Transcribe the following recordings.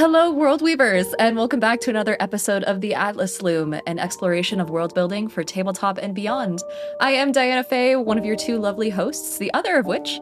Hello, World Weavers, and welcome back to another episode of the Atlas Loom, an exploration of world building for tabletop and beyond. I am Diana Faye, one of your two lovely hosts, the other of which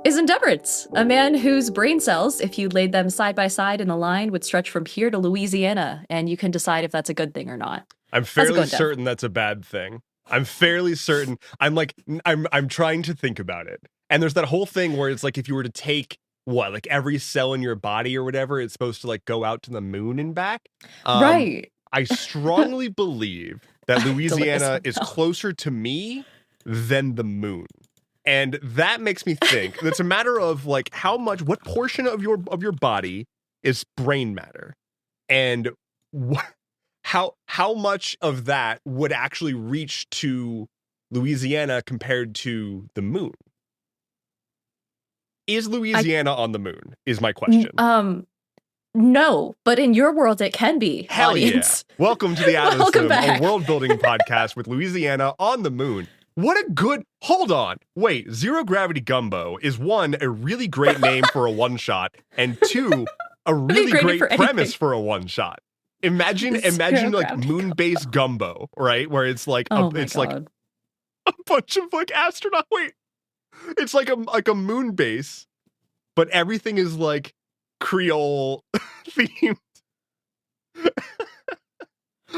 is Endeavorits, a man whose brain cells, if you laid them side by side in a line, would stretch from here to Louisiana, and you can decide if that's a good thing or not. I'm fairly certain that's a bad thing. I'm fairly certain. I'm trying to think about it. And there's that whole thing where it's like if you were to take like every cell in your body or whatever, it's supposed to like go out to the moon and back. Right. I strongly believe that Louisiana is closer to me than the moon. And that makes me think it's a matter of like what portion of your body is brain matter, and how much of that would actually reach to Louisiana compared to the moon? Is Louisiana on the moon? Is my question. No, but in your world it can be. Hell audience. Yeah! Welcome to the Atlas Loom, a world building podcast with Louisiana on the moon. What a good, hold on, wait, Zero Gravity Gumbo is one, a really great name for a one shot, and two, a really great premise for a one shot. Imagine like moon-based gumbo, right? Where it's like like a bunch of like astronaut. Wait, it's like a moon base, but everything is like Creole themed.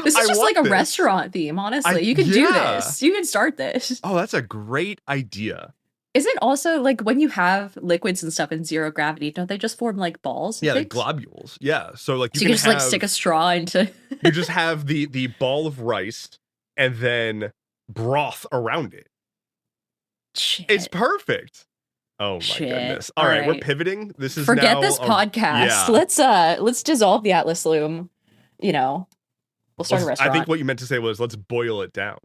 This is just like a restaurant theme, honestly. You can do this. You can start this. Oh, that's a great idea. Isn't also like when you have liquids and stuff in zero gravity, don't they just form like balls? Yeah, like globules. Yeah. So like you can just like stick a straw into you just have the ball of rice and then broth around it. Shit. It's perfect. Oh my goodness. All right, we're pivoting. This is forget this podcast. Yeah. Let's dissolve the Atlas Loom. You know. We'll start a restaurant. I think what you meant to say was let's boil it down.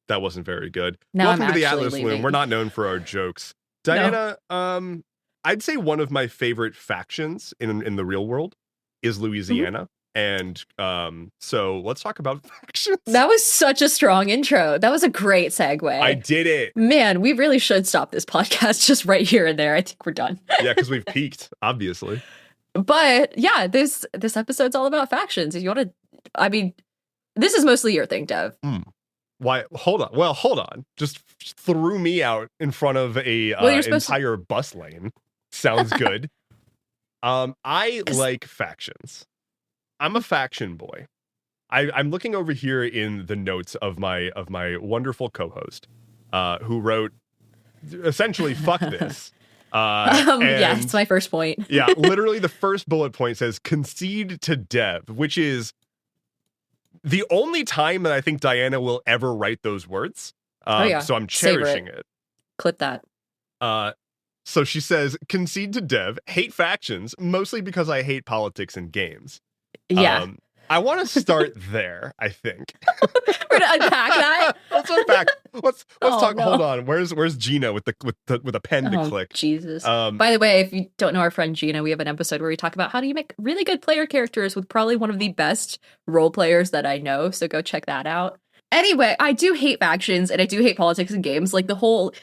That wasn't very good. Now Welcome to the Atlas Loom. We're not known for our jokes. Diana, I'd say one of my favorite factions in the real world is Louisiana. Mm-hmm. And so let's talk about factions. That was such a strong intro. That was a great segue. I did it. Man, we really should stop this podcast just right here and there. I think we're done. Yeah, because we've peaked, obviously. But yeah, this episode's all about factions. If you want to, this is mostly your thing, Dev. Why? Hold on. Well, hold on. Just threw me out in front of a entire bus lane. Sounds good. I like factions. I'm a faction boy. I'm looking over here in the notes of my wonderful co-host, who wrote essentially "fuck this." Yeah, it's my first point. Yeah, literally the first bullet point says concede to Dev, which is the only time that I think Diana will ever write those words. So I'm cherishing it. Clip that. So she says, concede to Dev, hate factions, mostly because I hate politics and games. Yeah. I want to start there, I think. We're gonna unpack that. Let's unpack. Let's talk. No. Hold on. Where's Gina with a pen to click? Jesus. By the way, if you don't know our friend Gina, we have an episode where we talk about how do you make really good player characters with probably one of the best role players that I know. So go check that out. Anyway, I do hate factions and I do hate politics and games. Like the whole,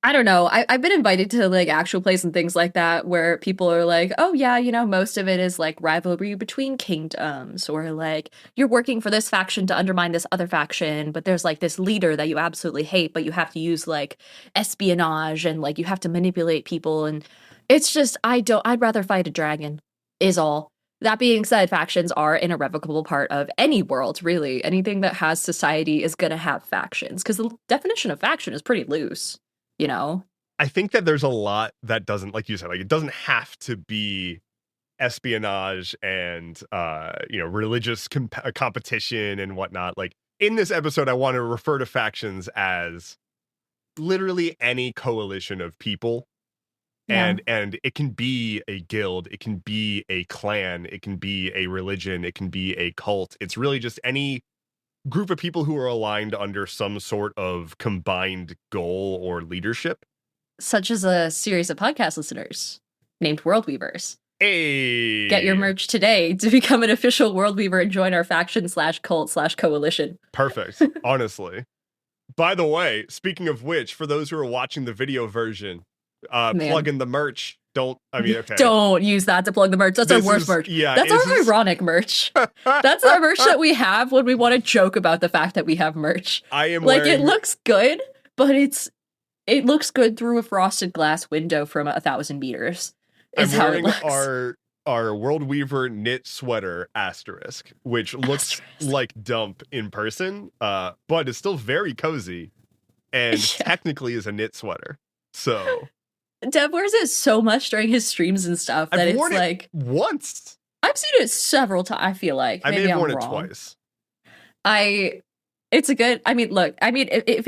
I don't know. I've been invited to like actual plays and things like that where people are like, oh yeah, most of it is like rivalry between kingdoms, or like you're working for this faction to undermine this other faction, but there's like this leader that you absolutely hate, but you have to use like espionage and like you have to manipulate people. And it's just, I'd rather fight a dragon is all. That being said, factions are an irrevocable part of any world, really. Anything that has society is going to have factions because the definition of faction is pretty loose. I think that there's a lot that doesn't, like you said, like it doesn't have to be espionage and religious competition and whatnot. Like in this episode, I want to refer to factions as literally any coalition of people. Yeah. And it can be a guild, it can be a clan, it can be a religion, it can be a cult. It's really just any group of people who are aligned under some sort of combined goal or leadership. Such as a series of podcast listeners named World Weavers. Hey! Get your merch today to become an official World Weaver and join our faction/cult/coalition. Perfect, honestly. By the way, speaking of which, for those who are watching the video version, plug in the merch. Don't, I mean, okay. Don't use that to plug the merch. That's our worst merch. Yeah. That's our ironic merch. That's our merch that we have when we want to joke about the fact that we have merch. I am like, wearing... it looks good, but it looks good through a frosted glass window from 1,000 meters. I'm wearing our World Weaver knit sweater asterisk, which looks like dump in person, but it's still very cozy and technically is a knit sweater. So Dev wears it so much during his streams and stuff that I've worn it's it like once. I've seen it several times. I feel like I may maybe have worn I'm it wrong. twice. It's a good. I mean, look. I mean, if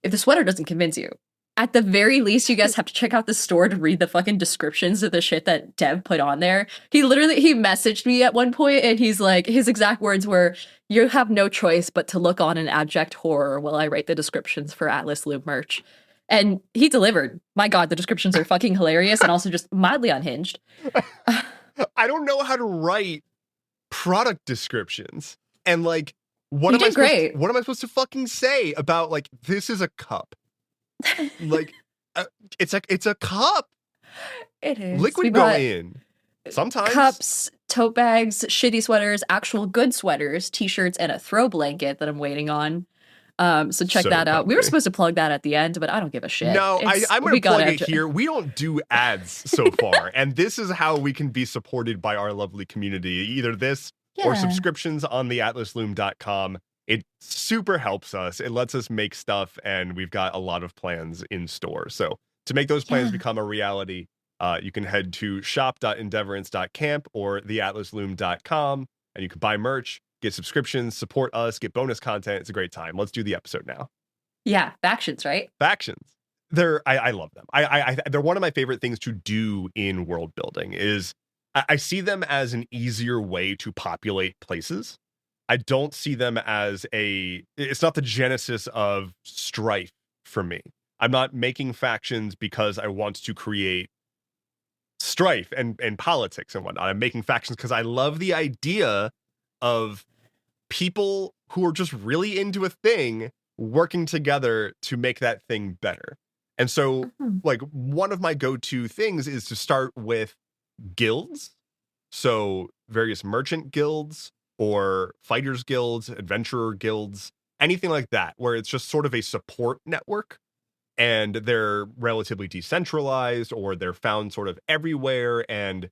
the sweater doesn't convince you, at the very least, you guys have to check out the store to read the fucking descriptions of the shit that Dev put on there. He messaged me at one point and he's like, his exact words were, "You have no choice but to look on in abject horror while I write the descriptions for Atlas Loom merch." And he delivered. My God, the descriptions are fucking hilarious and also just mildly unhinged. I don't know how to write product descriptions. And like, what am I supposed to fucking say about like, this is a cup? Like, it's a cup. It is. Liquid go in. Sometimes. Cups, tote bags, shitty sweaters, actual good sweaters, t-shirts, and a throw blanket that I'm waiting on. So check that out. We were supposed to plug that at the end, but I don't give a shit. No, I'm going to plug it here. We don't do ads so far. And this is how we can be supported by our lovely community. Either this or subscriptions on the atlasloom.com. It super helps us. It lets us make stuff, and we've got a lot of plans in store. So to make those plans become a reality, you can head to shop.endeavorance.camp or theatlasloom.com, and you can buy merch, get subscriptions, support us, get bonus content. It's a great time. Let's do the episode now. Yeah, factions, right? Factions. I love them. They're one of my favorite things to do in world building. Is I see them as an easier way to populate places. I don't see them as it's not the genesis of strife for me. I'm not making factions because I want to create strife and politics and whatnot. I'm making factions because I love the idea of people who are just really into a thing working together to make that thing better. And so like one of my go-to things is to start with guilds. So various merchant guilds or fighters guilds, adventurer guilds, anything like that, where it's just sort of a support network and they're relatively decentralized or they're found sort of everywhere. And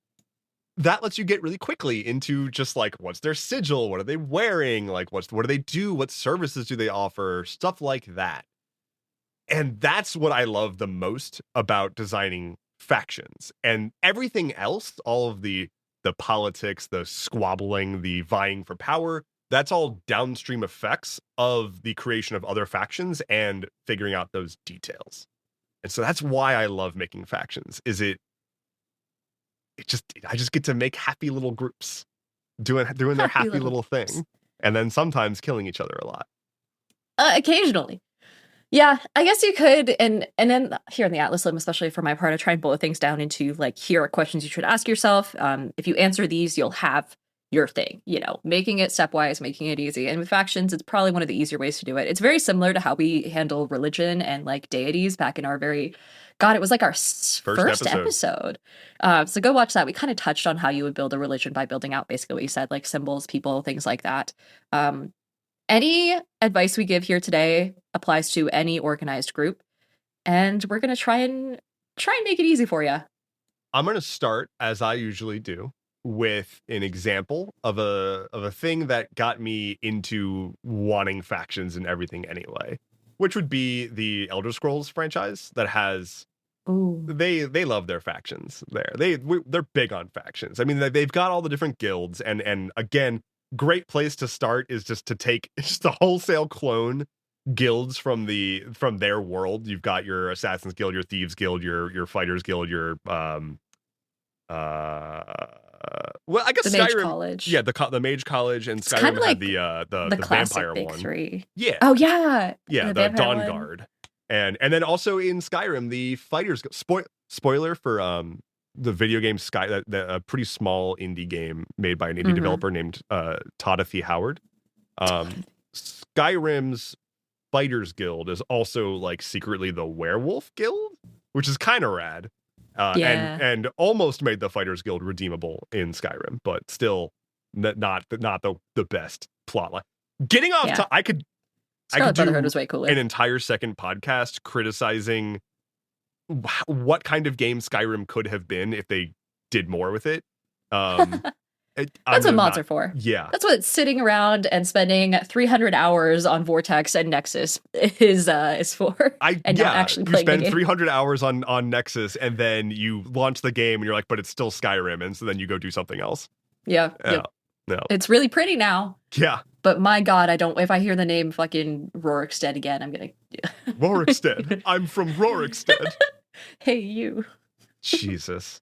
that lets you get really quickly into just like, what's their sigil? What are they wearing? Like, what do they do? What services do they offer? Stuff like that. And that's what I love the most about designing factions. And everything else, all of the politics, the squabbling, the vying for power, that's all downstream effects of the creation of other factions and figuring out those details. And so that's why I love making factions. I just get to make happy little groups doing their happy little thing, and then sometimes killing each other a lot. Occasionally. Yeah, I guess you could, and then here in the Atlas Loom, especially for my part, I try and boil things down into like, here are questions you should ask yourself. If you answer these, you'll have your thing, making it stepwise, making it easy. And with factions, it's probably one of the easier ways to do it. It's very similar to how we handle religion and like deities back in our it was like our first episode. So go watch that. We kind of touched on how you would build a religion by building out basically what you said, like symbols, people, things like that. Any advice we give here today applies to any organized group, and we're going to try and make it easy for you. I'm going to start, as I usually do, with an example of a thing that got me into wanting factions and everything anyway, which would be the Elder Scrolls franchise that has they love their factions there. They're big on factions. I mean, they've got all the different guilds, and again, great place to start is just to take just a wholesale clone guilds from their world. You've got your Assassin's Guild, your Thieves Guild, your Fighters Guild, your well, I guess the Skyrim, Mage College. Yeah, the Mage College, and Skyrim had like the vampire big one. Three. Yeah. Oh yeah. Yeah, the Dawn one. Guard, and then also in Skyrim the Fighters. Spoiler for the video game a pretty small indie game made by an indie developer named Todothy Howard. Skyrim's Fighters Guild is also like secretly the Werewolf Guild, which is kind of rad. Yeah. and almost made the Fighters Guild redeemable in Skyrim, but still not the best plotline. Getting off Yeah. to I could Scarlet Brotherhood do was way cooler. an entire second podcast criticizing what kind of game Skyrim could have been if they did more with it. That's what mods are for. Yeah. That's what sitting around and spending 300 hours on Vortex and Nexus is for. And not actually playing you spend the game. 300 hours on Nexus, and then you launch the game, and you're like, but it's still Skyrim, and so then you go do something else. Yeah. No. It's really pretty now. Yeah. But my God, if I hear the name fucking Rorikstead again, I'm gonna. Rorikstead. I'm from Rorikstead. Hey, you. Jesus.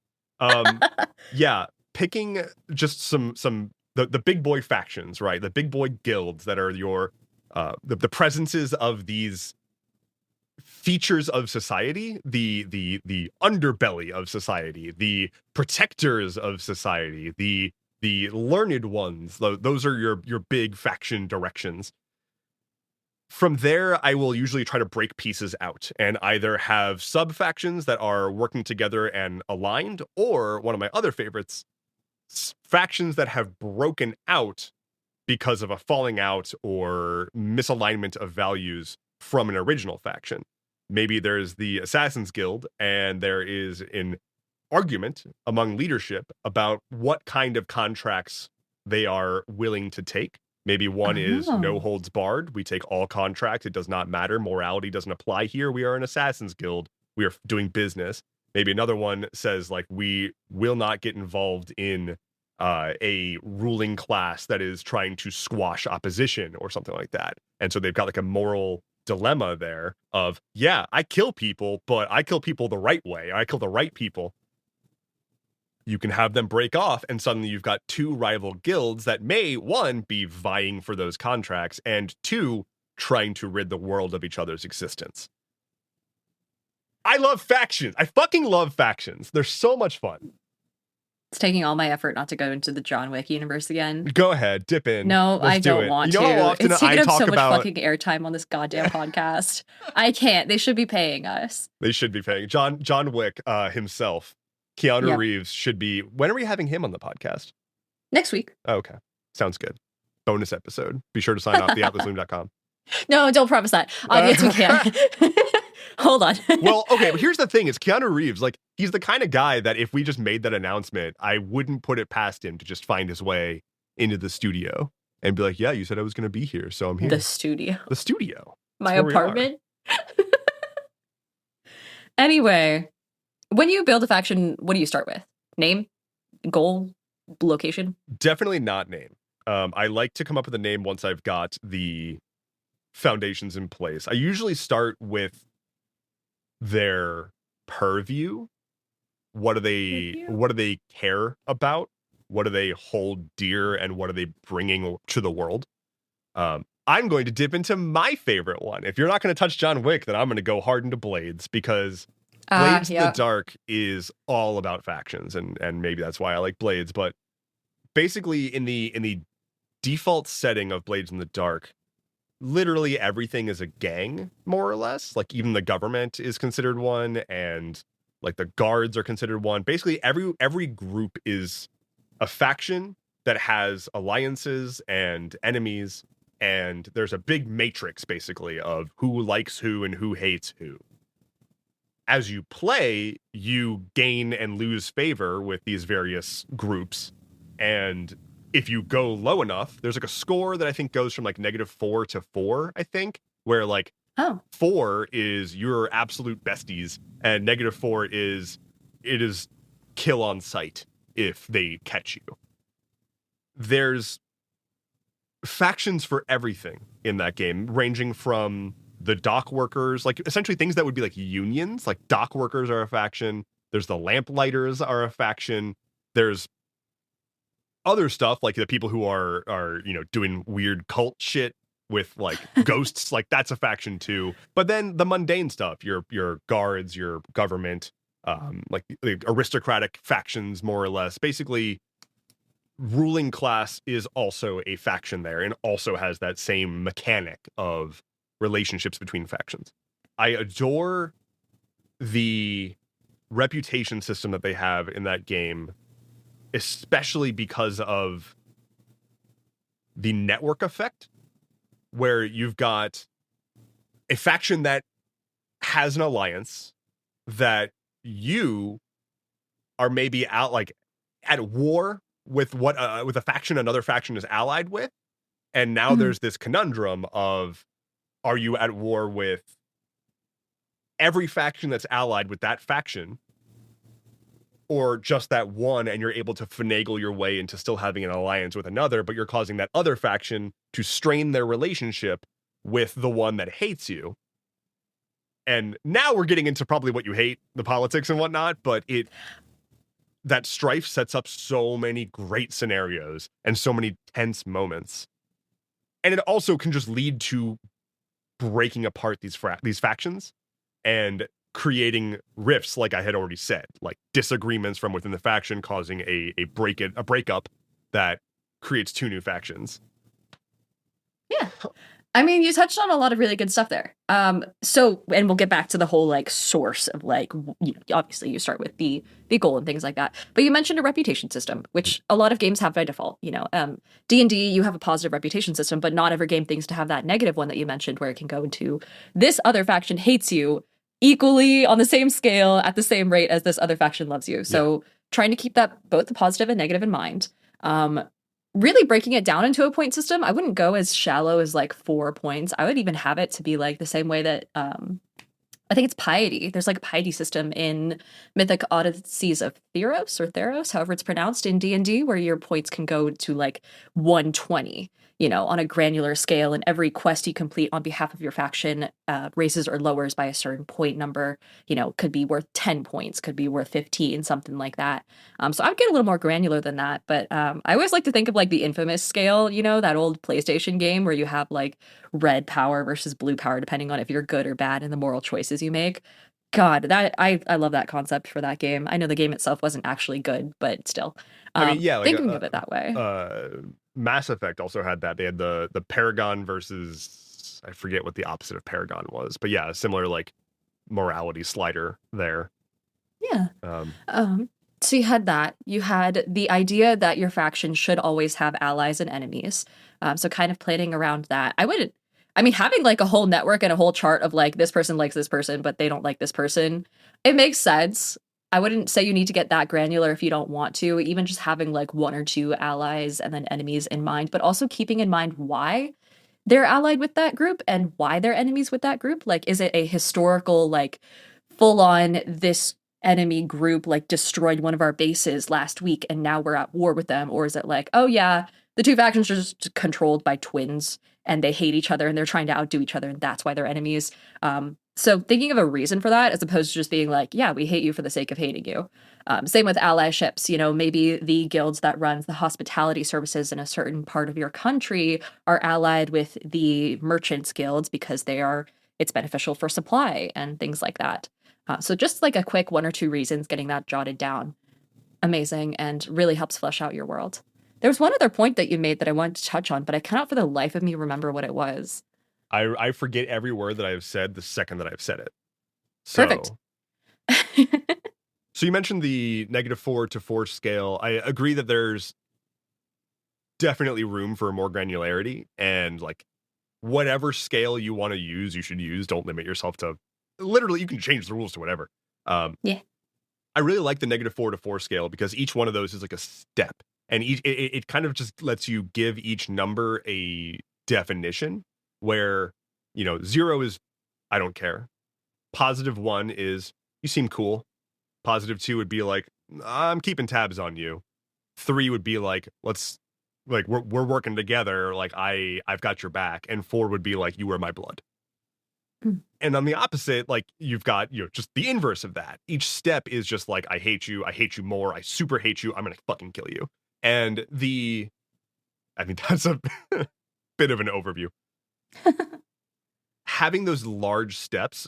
Yeah. Picking just some the big boy factions, right? The big boy guilds that are your the presences of these features of society, the underbelly of society, the protectors of society, the learned ones. Those are your big faction directions. From there, I will usually try to break pieces out and either have sub-factions that are working together and aligned, or one of my other favorites, factions that have broken out because of a falling out or misalignment of values from an original faction. Maybe there's the Assassin's Guild, and there is an argument among leadership about what kind of contracts they are willing to take. Maybe one is no holds barred. We take all contracts. It does not matter. Morality doesn't apply here. We are an Assassin's Guild. We are doing business. Maybe another one says, like, we will not get involved in a ruling class that is trying to squash opposition or something like that. And so they've got like a moral dilemma there of, yeah, I kill people, but I kill people the right way. I kill the right people. You can have them break off, and suddenly you've got two rival guilds that may, one, be vying for those contracts, and two, trying to rid the world of each other's existence. I love factions. I fucking love factions. They're so much fun. It's taking all my effort not to go into the John Wick universe again. Go ahead, dip in. No, I don't want to. How often it's taking up so much fucking airtime on this goddamn podcast. I can't. They should be paying us. They should be paying. John Wick himself, Keanu Reeves, should be. When are we having him on the podcast? Next week. Okay. Sounds good. Bonus episode. Be sure to sign off theatlasloom.com. No, don't promise that. Yes, we can. Hold on. Well, okay, but here's the thing is Keanu Reeves, like, he's the kind of guy that if we just made that announcement, I wouldn't put it past him to just find his way into the studio and be like, yeah, you said I was going to be here, so I'm here. The studio. The studio. My apartment. Anyway, when you build a faction, what do you start with? Name? Goal? Location? Definitely not name. I like to come up with a name once I've got the foundations in place. I usually start with their purview. What do they care about? What do they hold dear, and what are they bringing to the world? I'm going to dip into my favorite one. If you're not going to touch John Wick, then I'm going to go hard into Blades, because Blades in the Dark is all about factions, and maybe that's why I like Blades. But basically, in the default setting of Blades in the Dark, literally everything is a gang, more or less. Like, even the government is considered one, and like the guards are considered one. Basically, every group is a faction that has alliances and enemies, and there's a big matrix, basically, of who likes who and who hates who. As you play, you gain and lose favor with these various groups, and if you go low enough, there's like a score that I think goes from like -4 to 4, I think, where like 4 is your absolute besties, and -4 is it is kill on sight if they catch you. There's factions for everything in that game, ranging from the dock workers, like essentially things that would be like unions, like dock workers are a faction. There's the lamplighters are a faction. There's other stuff like the people who are doing weird cult shit with like ghosts, like that's a faction too. But then the mundane stuff, your guards, your government, like the aristocratic factions, more or less. Basically, ruling class is also a faction there, and also has that same mechanic of relationships between factions. I adore the reputation system that they have in that game, especially because of the network effect, where you've got a faction that has an alliance that you are maybe out like at war with with a faction another faction is allied with, and now Mhm. there's this conundrum of, are you at war with every faction that's allied with that faction, or just that one, and you're able to finagle your way into still having an alliance with another, but you're causing that other faction to strain their relationship with the one that hates you. And now we're getting into probably what you hate, the politics and whatnot, but that strife sets up so many great scenarios and so many tense moments. And it also can just lead to breaking apart these factions and creating rifts, like I had already said, like disagreements from within the faction causing a breakup that creates two new factions. Yeah. I mean, you touched on a lot of really good stuff there. So, and we'll get back to the whole like source of like, obviously you start with the goal and things like that. But you mentioned a reputation system, which a lot of games have by default. D&D, you have a positive reputation system, but not every game thinks to have that negative one that you mentioned, where it can go into this other faction hates you equally on the same scale at the same rate as this other faction loves you. So, trying to keep that both the positive and negative in mind. Really breaking it down into a point system, I wouldn't go as shallow as like 4 points. I would even have it to be like the same way that I think it's piety. There's like a piety system in Mythic Odysseys of Theros, however it's pronounced in D&D, where your points can go to like 120, on a granular scale, and every quest you complete on behalf of your faction raises or lowers by a certain point number. Could be worth 10 points, could be worth 15, something like that. So I would get a little more granular than that, but I always like to think of like the infamous scale, that old PlayStation game where you have like red power versus blue power, depending on if you're good or bad in the moral choices you make. God, that I love that concept for that game. I know the game itself wasn't actually good, but still, I mean, yeah, like thinking of it that way. Mass Effect also had that. They had the Paragon versus, I forget what the opposite of Paragon was, but yeah, a similar like morality slider there. Yeah. So you had that. You had the idea that your faction should always have allies and enemies. So kind of planning around that. Having like a whole network and a whole chart of like this person likes this person, but they don't like this person, it makes sense. I wouldn't say you need to get that granular if you don't want to, even just having like one or two allies and then enemies in mind, but also keeping in mind why they're allied with that group and why they're enemies with that group. Like, is it a historical, like, full on this enemy group like destroyed one of our bases last week and now we're at war with them? Or is it like, oh yeah, the two factions are just controlled by twins and they hate each other and they're trying to outdo each other and that's why they're enemies? So thinking of a reason for that as opposed to just being like, yeah, we hate you for the sake of hating you. Same with allieships. Maybe the guilds that runs the hospitality services in a certain part of your country are allied with the merchants guilds because it's beneficial for supply and things like that. So just like a quick 1 or 2 reasons, getting that jotted down, amazing, and really helps flesh out your world. There was one other point that you made that I wanted to touch on, but I cannot for the life of me remember what it was. I forget every word that I've said the second that I've said it. So, Perfect. so you mentioned the -4 to 4 scale. I agree that there's definitely room for more granularity, and like whatever scale you want to use, you should use. Don't limit yourself to, literally, you can change the rules to whatever. Yeah. I really like the -4 to 4 scale because each one of those is like a step, and it kind of just lets you give each number a definition where, 0 is I don't care. +1 is you seem cool. +2 would be like, I'm keeping tabs on you. 3 would be like, we're working together, like I've got your back. And 4 would be like, you were my blood. Mm. And on the opposite, like you've got, just the inverse of that. Each step is just like, I hate you more, I super hate you, I'm gonna fucking kill you. And that's a bit of an overview. Having those large steps,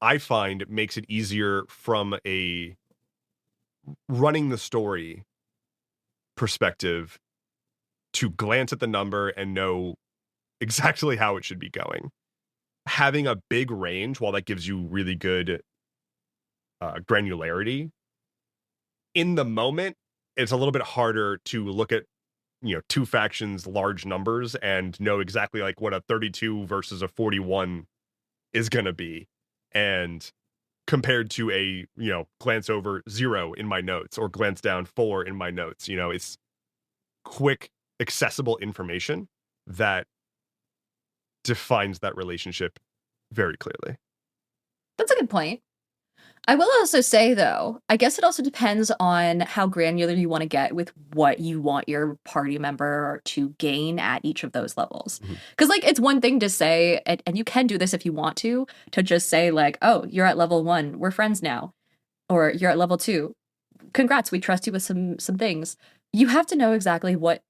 I find, makes it easier from a running the story perspective to glance at the number and know exactly how it should be going. Having a big range, while that gives you really good granularity. In the moment, it's a little bit harder to look at, two factions, large numbers, and know exactly like what a 32 versus a 41 is going to be. And compared to a, glance over 0 in my notes or glance down 4 in my notes, it's quick, accessible information that defines that relationship very clearly. That's a good point. I will also say, though, I guess it also depends on how granular you want to get with what you want your party member to gain at each of those levels. Because, like, it's one thing to say, and you can do this if you want to just say, like, oh, you're at level 1, we're friends now. Or you're at level 2, congrats, we trust you with some things. You have to know exactly what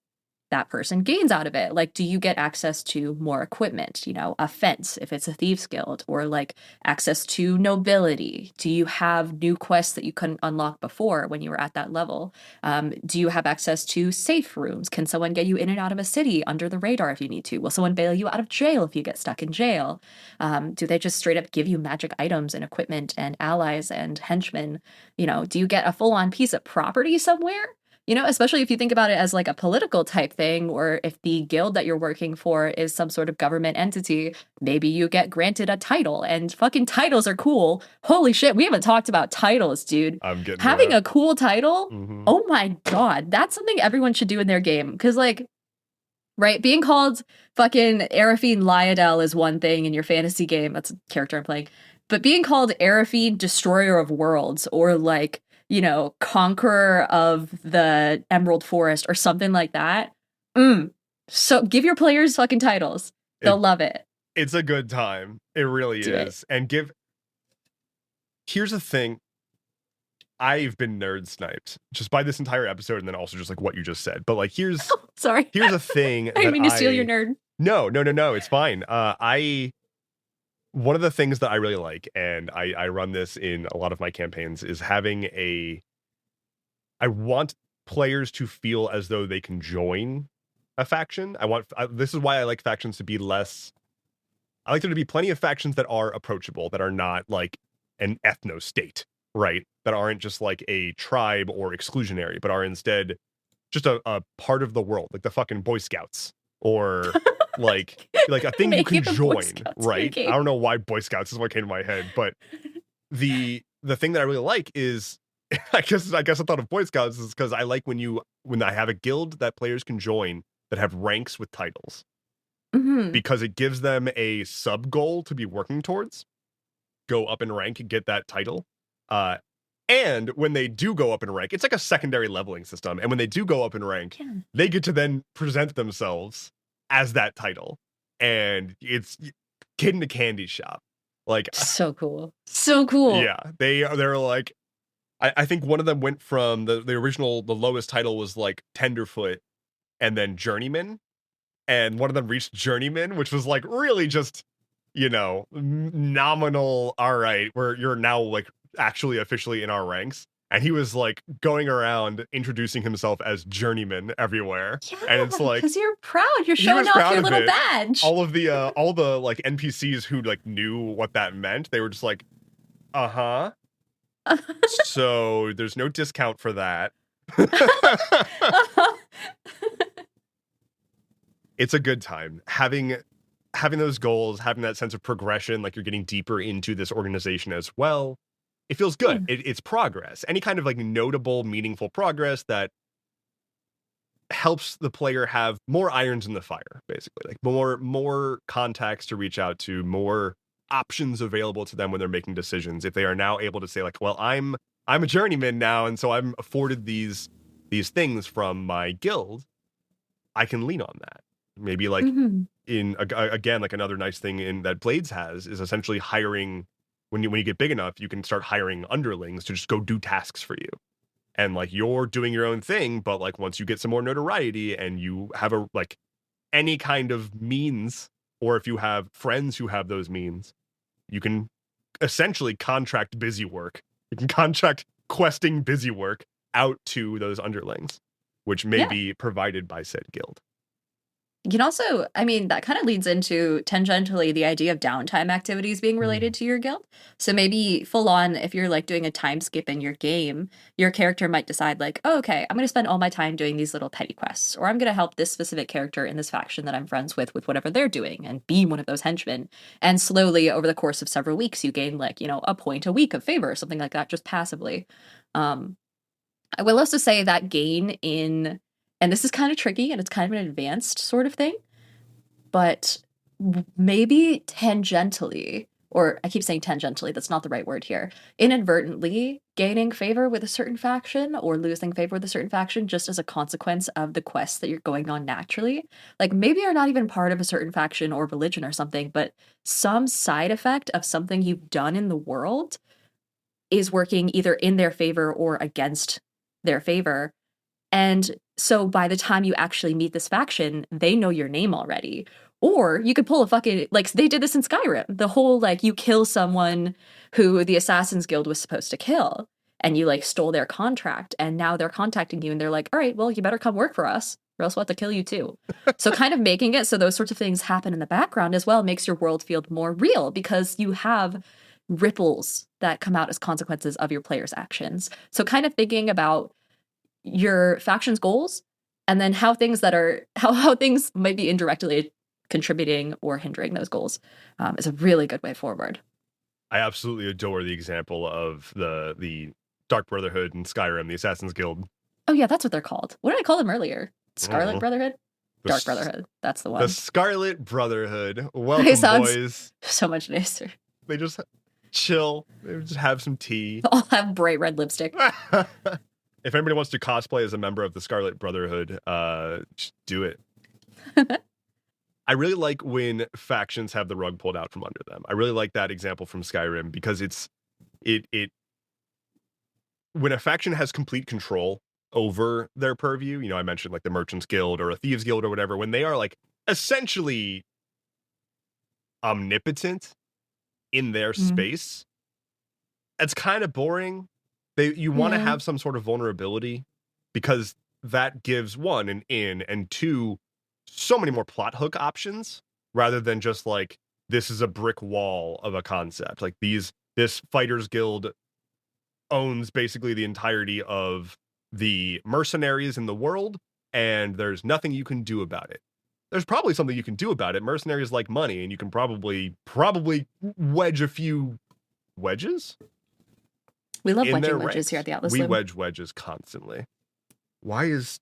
that person gains out of it. Like, do you get access to more equipment, a fence if it's a thieves guild, or like access to nobility? Do you have new quests that you couldn't unlock before when you were at that level? Do you have access to safe rooms? Can someone get you in and out of a city under the radar if you need to? Will someone bail you out of jail if you get stuck in jail? Do they just straight up give you magic items and equipment and allies and henchmen? Do you get a full-on piece of property somewhere? Especially if you think about it as like a political type thing, or if the guild that you're working for is some sort of government entity, maybe you get granted a title, and fucking titles are cool. Holy shit, we haven't talked about titles, dude. Having a cool title, oh my god, that's something everyone should do in their game. Because, like, right, being called fucking Arafine Lyodel is one thing in your fantasy game. That's a character I'm playing. But being called Arafine Destroyer of Worlds, or like, Conqueror of the Emerald Forest or something like that. So give your players fucking titles. They'll love it. It's a good time. It really is. And here's the thing. I've been nerd sniped just by this entire episode, and then also just like what you just said. But like, here's a thing. I didn't mean to steal your nerd. No. It's fine. One of the things that I really like, and I run this in a lot of my campaigns, is having I want players to feel as though they can join a faction. This is why I like factions to be less. I like there to be plenty of factions that are approachable, that are not like an ethno state, right? That aren't just like a tribe or exclusionary, but are instead just a part of the world, like the fucking Boy Scouts, or like a thing you can join, right? I don't know why Boy Scouts is what came to my head, but the thing that I really like is, I guess I thought of Boy Scouts is because I like when I have a guild that players can join that have ranks with titles, because it gives them a sub goal to be working towards. Go up in rank and get that title. And when they do go up in rank, it's like a secondary leveling system. And when they do go up in rank, they get to then present themselves as that title. And it's kid in a candy shop. Like, so cool. Yeah, they're like, I think one of them went from the original, the lowest title was like Tenderfoot, and then Journeyman. And one of them reached Journeyman, which was like really just, nominal. All right, you're now like actually officially in our ranks. And he was like going around introducing himself as Journeyman everywhere. Yeah, and it's like, because you're proud. You're showing off your little badge. All the like NPCs who like knew what that meant, they were just like, so there's no discount for that. It's a good time having those goals, having that sense of progression, like you're getting deeper into this organization as well. It feels good. It's progress. Any kind of like notable, meaningful progress that helps the player have more irons in the fire, basically, like more contacts to reach out to, more options available to them when they're making decisions. If they are now able to say like, well, I'm a journeyman now, and so I'm afforded these things from my guild, I can lean on that. Maybe like again, like another nice thing in that Blades has is essentially hiring. When you get big enough, you can start hiring underlings to just go do tasks for you. And like you're doing your own thing, but like once you get some more notoriety and you have a like any kind of means, or if you have friends who have those means, you can essentially contract busy work. You can contract questing busy work out to those underlings, which may be provided by said guild. You can also, I mean, that kind of leads into tangentially the idea of downtime activities being related to your guild. So maybe full on, if you're like doing a time skip in your game, your character might decide like, oh, okay, I'm going to spend all my time doing these little petty quests, or I'm going to help this specific character in this faction that I'm friends with whatever they're doing and be one of those henchmen. And slowly over the course of several weeks, you gain like, you know, a point a week of favor or something like that, just passively. I will also say that gain in, and this is kind of tricky and it's kind of an advanced sort of thing, but maybe tangentially, or I keep saying tangentially, that's not the right word here, inadvertently gaining favor with a certain faction or losing favor with a certain faction just as a consequence of the quests that you're going on naturally. Like maybe you're not even part of a certain faction or religion or something, but some side effect of something you've done in the world is working either in their favor or against their favor. And so by the time you actually meet this faction, they know your name already. Or you could pull a fucking, like, they did this in Skyrim. The whole, like, you kill someone who the Assassin's Guild was supposed to kill, and you, like, stole their contract, and now they're contacting you, and they're like, all right, well, you better come work for us, or else we'll have to kill you too. So kind of making it so those sorts of things happen in the background as well makes your world feel more real, because you have ripples that come out as consequences of your players' actions. So kind of thinking about your faction's goals and then how things that are how things might be indirectly contributing or hindering those goals is a really good way forward. I absolutely adore the example of the Dark Brotherhood and Skyrim, the Assassin's Guild. Oh yeah, that's what they're called. What did I call them earlier? Scarlet Brotherhood? Dark The Brotherhood. That's the one. The Scarlet Brotherhood. Welcome, It sounds boys. so much nicer. They just chill. They just have some tea. They all have bright red lipstick. If anybody wants to cosplay as a member of the Scarlet Brotherhood, just do it. I really like when factions have the rug pulled out from under them. I really like that example from Skyrim because it when a faction has complete control over their purview, you know, I mentioned like the Merchants Guild or a Thieves Guild or whatever, when they are like essentially omnipotent in their space, it's kind of boring. You want to have some sort of vulnerability because that gives one an in and two so many more plot hook options rather than just like this is a brick wall of a concept. Like this Fighters Guild owns basically the entirety of the mercenaries in the world and there's nothing you can do about it. There's probably something you can do about it. Mercenaries like money and you can probably wedge a few wedges. We love wedging wedges here at the Atlas We Lim. wedge wedges constantly. Why is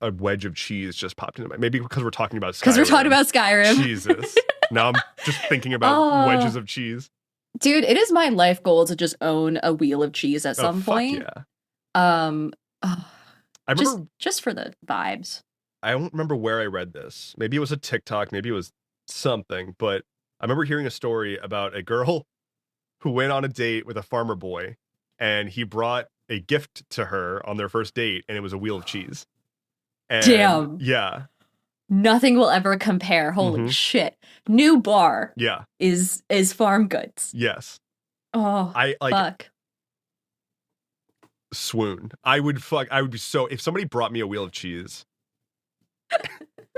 a wedge of cheese just popped into my... Maybe because we're talking about Skyrim. Because we're talking about Skyrim. Jesus. Now I'm just thinking about wedges of cheese. Dude, it is my life goal to just own a wheel of cheese at some point. Yeah. I remember, just for the vibes. I don't remember where I read this. Maybe it was a TikTok, maybe it was something, but I remember hearing a story about a girl who went on a date with a farmer boy and he brought a gift to her on their first date and it was a wheel of cheese. And, damn. Yeah. Nothing will ever compare. Holy shit. New bar. Yeah. Is farm goods. Yes. Oh, fuck. Swoon. I would be so, if somebody brought me a wheel of cheese,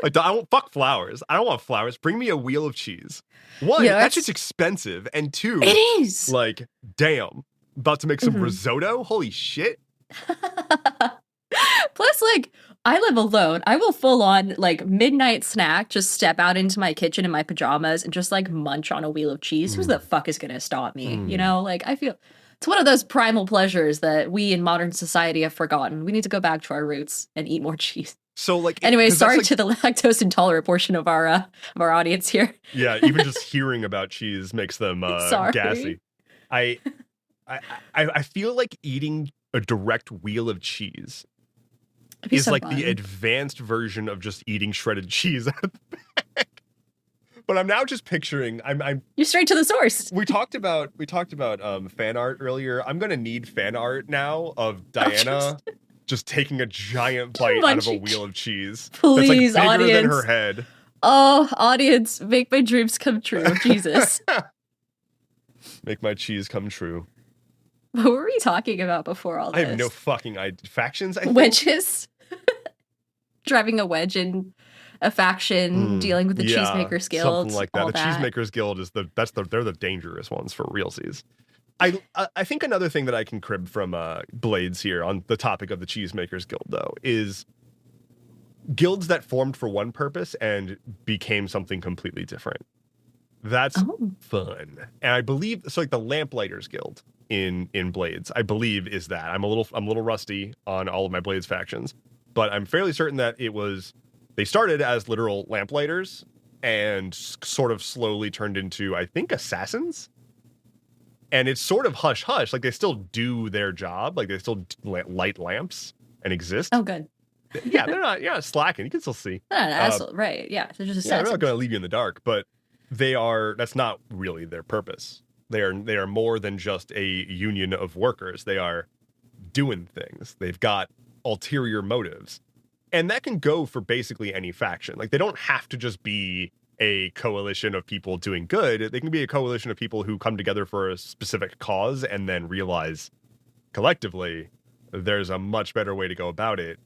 like I won't fuck flowers. I don't want flowers. Bring me a wheel of cheese. One, that's just expensive. And two, it is. Like, damn. About to make some risotto? Holy shit. Plus, like, I live alone. I will full on, like, midnight snack, just step out into my kitchen in my pajamas and just, like, munch on a wheel of cheese. Who the fuck is going to stop me? You know, like, I feel it's one of those primal pleasures that we in modern society have forgotten. We need to go back to our roots and eat more cheese. So, like, anyway, sorry to the lactose intolerant portion of our audience here. Yeah, even just hearing about cheese makes them gassy. I feel like eating a direct wheel of cheese is so like fun. The advanced version of just eating shredded cheese out of the bag. But I'm now just picturing you're straight to the source. We talked about fan art earlier. I'm gonna need fan art now of Diana just taking a giant bite out of a wheel of cheese. Please, that's like bigger audience. than her head. Oh, audience, make my dreams come true. Jesus. Make my cheese come true. What were we talking about before all this? I have no fucking idea. Factions, I think? Wedges? Driving a wedge in a faction dealing with the Yeah, Cheesemakers something Guild, like that. all The that. Cheesemakers Guild is they're the dangerous ones for realsies. I think another thing that I can crib from Blades here on the topic of the Cheesemakers Guild though is guilds that formed for one purpose and became something completely different. That's Oh, fun. And I believe so like the Lamplighters Guild in Blades, I believe is that. I'm a little rusty on all of my Blades factions, but I'm fairly certain that they started as literal lamplighters and sort of slowly turned into, I think, assassins. And it's sort of hush hush, like they still do their job, like they still light lamps and exist. oh, good. Yeah, you're not slacking. You can still see. Right? Yeah, they're just Yeah, they're not assassins. going to leave you in the dark, but that's not really their purpose. They are more than just a union of workers. They are doing things. They've got ulterior motives. And that can go for basically any faction. Like they don't have to just be a coalition of people doing good. They can be a coalition of people who come together for a specific cause and then realize collectively there's a much better way to go about it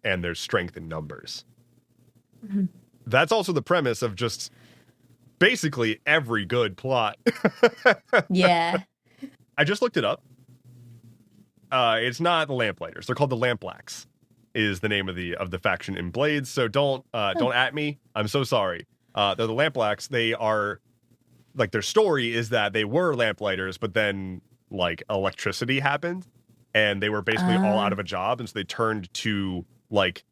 and there's strength in numbers. Mhm. That's also the premise of just basically every good plot. Yeah. I just looked it up. It's not the Lamplighters. They're called the Lamplacks. Is the name of the faction in Blades. So don't at me. I'm so sorry. They're the Lamplacks. They are like their story is that they were lamplighters, but then like electricity happened, and they were basically all out of a job, and so they turned to like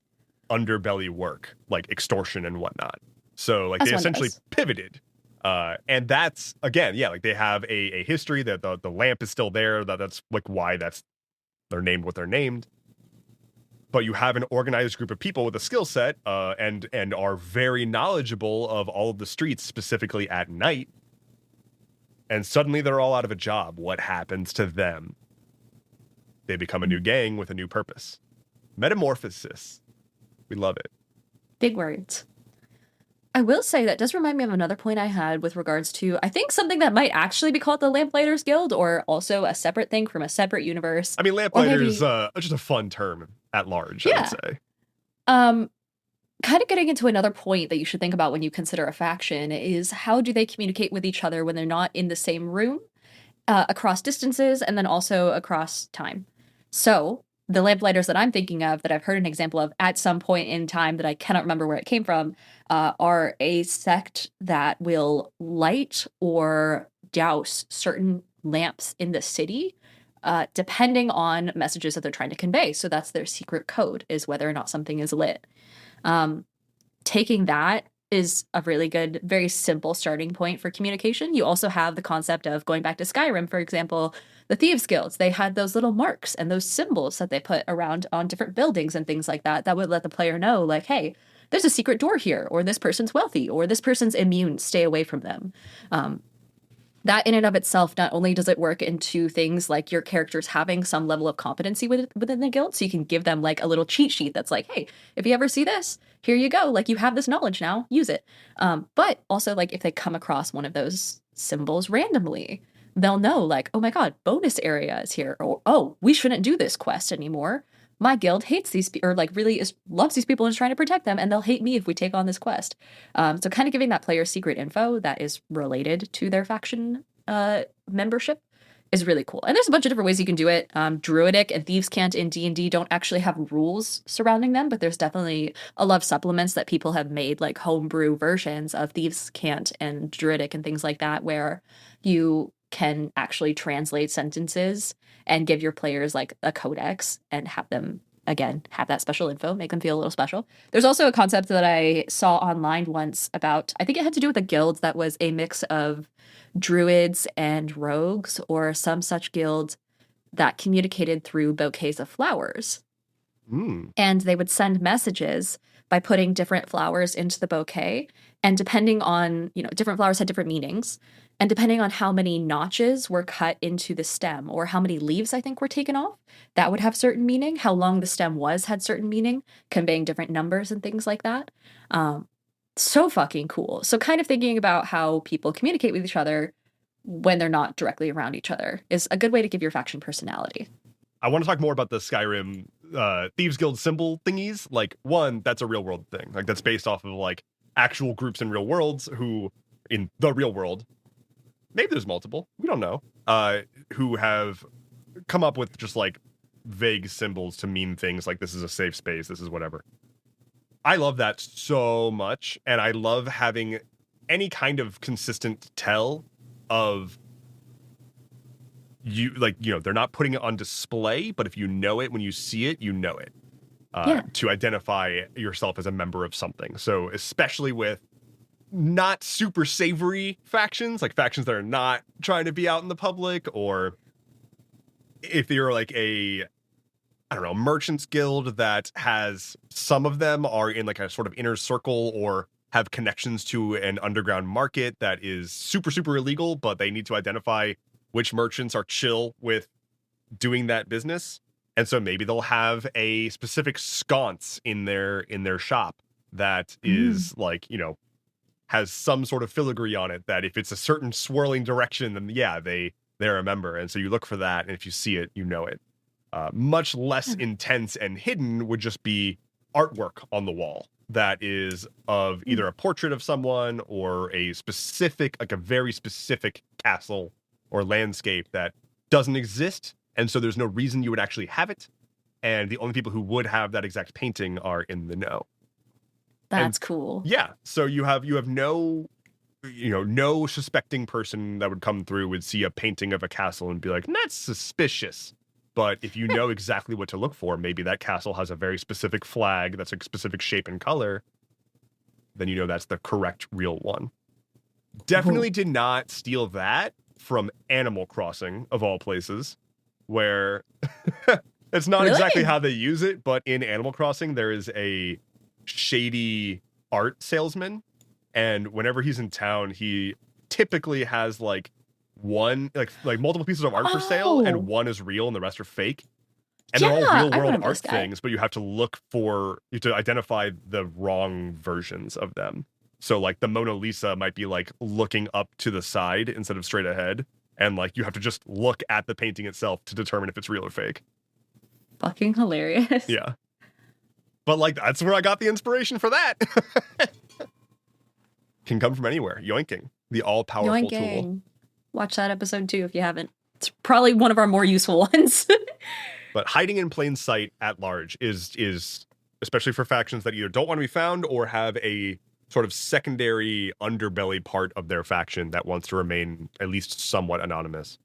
underbelly work, like extortion and whatnot. So like As they one essentially does. pivoted. And that's again, yeah, like they have a history that the lamp is still there. That's like why they're named what they're named. But you have an organized group of people with a skill set and are very knowledgeable of all of the streets, specifically at night. And suddenly they're all out of a job. What happens to them? They become a new gang with a new purpose. Metamorphosis. We love it. Big words. I will say that does remind me of another point I had with regards to, I think, something that might actually be called the Lamplighters Guild, or also a separate thing from a separate universe. I mean, Or Lamplighters maybe, just a fun term at large, I would yeah. say. Um, Kind of getting into another point that you should think about when you consider a faction is how do they communicate with each other when they're not in the same room, across distances, and then also across time. So the lamplighters that I'm thinking of, that I've heard an example of at some point in time that I cannot remember where it came from, are a sect that will light or douse certain lamps in the city, depending on messages that they're trying to convey. So that's their secret code, is whether or not something is lit. Um, Taking that is a really good, very simple starting point for communication. You also have the concept of going back to Skyrim, for example, the Thieves Guilds. They had those little marks and those symbols that they put around on different buildings and things like that, that would let the player know, like, hey, there's a secret door here, or this person's wealthy, or this person's immune, stay away from them. That in and of itself, not only does it work into things like your characters having some level of competency within the guild, so you can give them like a little cheat sheet that's like, hey, if you ever see this, here you go. Like you have this knowledge now, use it. But also like if they come across one of those symbols randomly, they'll know like, oh my God, bonus area is here. Or, oh, we shouldn't do this quest anymore. My guild hates these or like really loves these people and is trying to protect them, and they'll hate me if we take on this quest. So kind of giving that player secret info that is related to their faction membership is really cool. And there's a bunch of different ways you can do it. Druidic and Thieves' Cant in D&D don't actually have rules surrounding them, but there's definitely a lot of supplements that people have made, like homebrew versions of Thieves' Cant and Druidic and things like that, where you can actually translate sentences and give your players like a codex and have them again have that special info, make them feel a little special. There's also a concept that I saw online once about, I think it had to do with a guild that was a mix of druids and rogues, or some such guild that communicated through bouquets of flowers. And they would send messages by putting different flowers into the bouquet. And depending on, different flowers had different meanings. And depending on how many notches were cut into the stem, or how many leaves I think were taken off, that would have certain meaning. How long the stem was had certain meaning, conveying different numbers and things like that. So fucking cool. So kind of thinking about how people communicate with each other when they're not directly around each other is a good way to give your faction personality. I want to talk more about the Skyrim thieves guild symbol thingies, like one, that's a real world thing. Like that's based off of like actual groups in real worlds who in the real world, maybe there's multiple, we don't know, who have come up with just like vague symbols to mean things like this is a safe space, this is whatever. I love that so much, and I love having any kind of consistent tell of you, like, you know, they're not putting it on display, but if you know it when you see it, you know it. To identify yourself as a member of something. So especially with not super savory factions, like factions that are not trying to be out in the public, or if you're like a, I don't know, merchants guild that has some of them are in like a sort of inner circle or have connections to an underground market that is super, super illegal, but they need to identify which merchants are chill with doing that business. And so maybe they'll have a specific sconce in their shop that is like, you know, has some sort of filigree on it that if it's a certain swirling direction, then yeah, they're a member. And so you look for that, and if you see it, you know it. Much less intense and hidden would just be artwork on the wall that is of either a portrait of someone or a specific, like a very specific castle or landscape that doesn't exist. And so there's no reason you would actually have it. And the only people who would have that exact painting are in the know. That's cool. Yeah. So you have no, you know, no suspecting person that would come through would see a painting of a castle and be like, that's suspicious. But if you know exactly what to look for, maybe that castle has a very specific flag that's a specific shape and color, then you know that's the correct real one. Definitely did not steal that from Animal Crossing, of all places, where it's not exactly how they use it, but in Animal Crossing, there is a shady art salesman, and whenever he's in town, he typically has like one, like multiple pieces of art for sale, and one is real and the rest are fake. And they're all real world art things, but you have to look for, you have to identify the wrong versions of them. So like the Mona Lisa might be like looking up to the side instead of straight ahead. And like you have to just look at the painting itself to determine if it's real or fake. Fucking hilarious. Yeah. But like that's where I got the inspiration for that. Can come from anywhere. Yoinking. The all-powerful tool. Watch that episode too if you haven't. It's probably one of our more useful ones. But hiding in plain sight at large is especially for factions that either don't want to be found or have a sort of secondary underbelly part of their faction that wants to remain at least somewhat anonymous.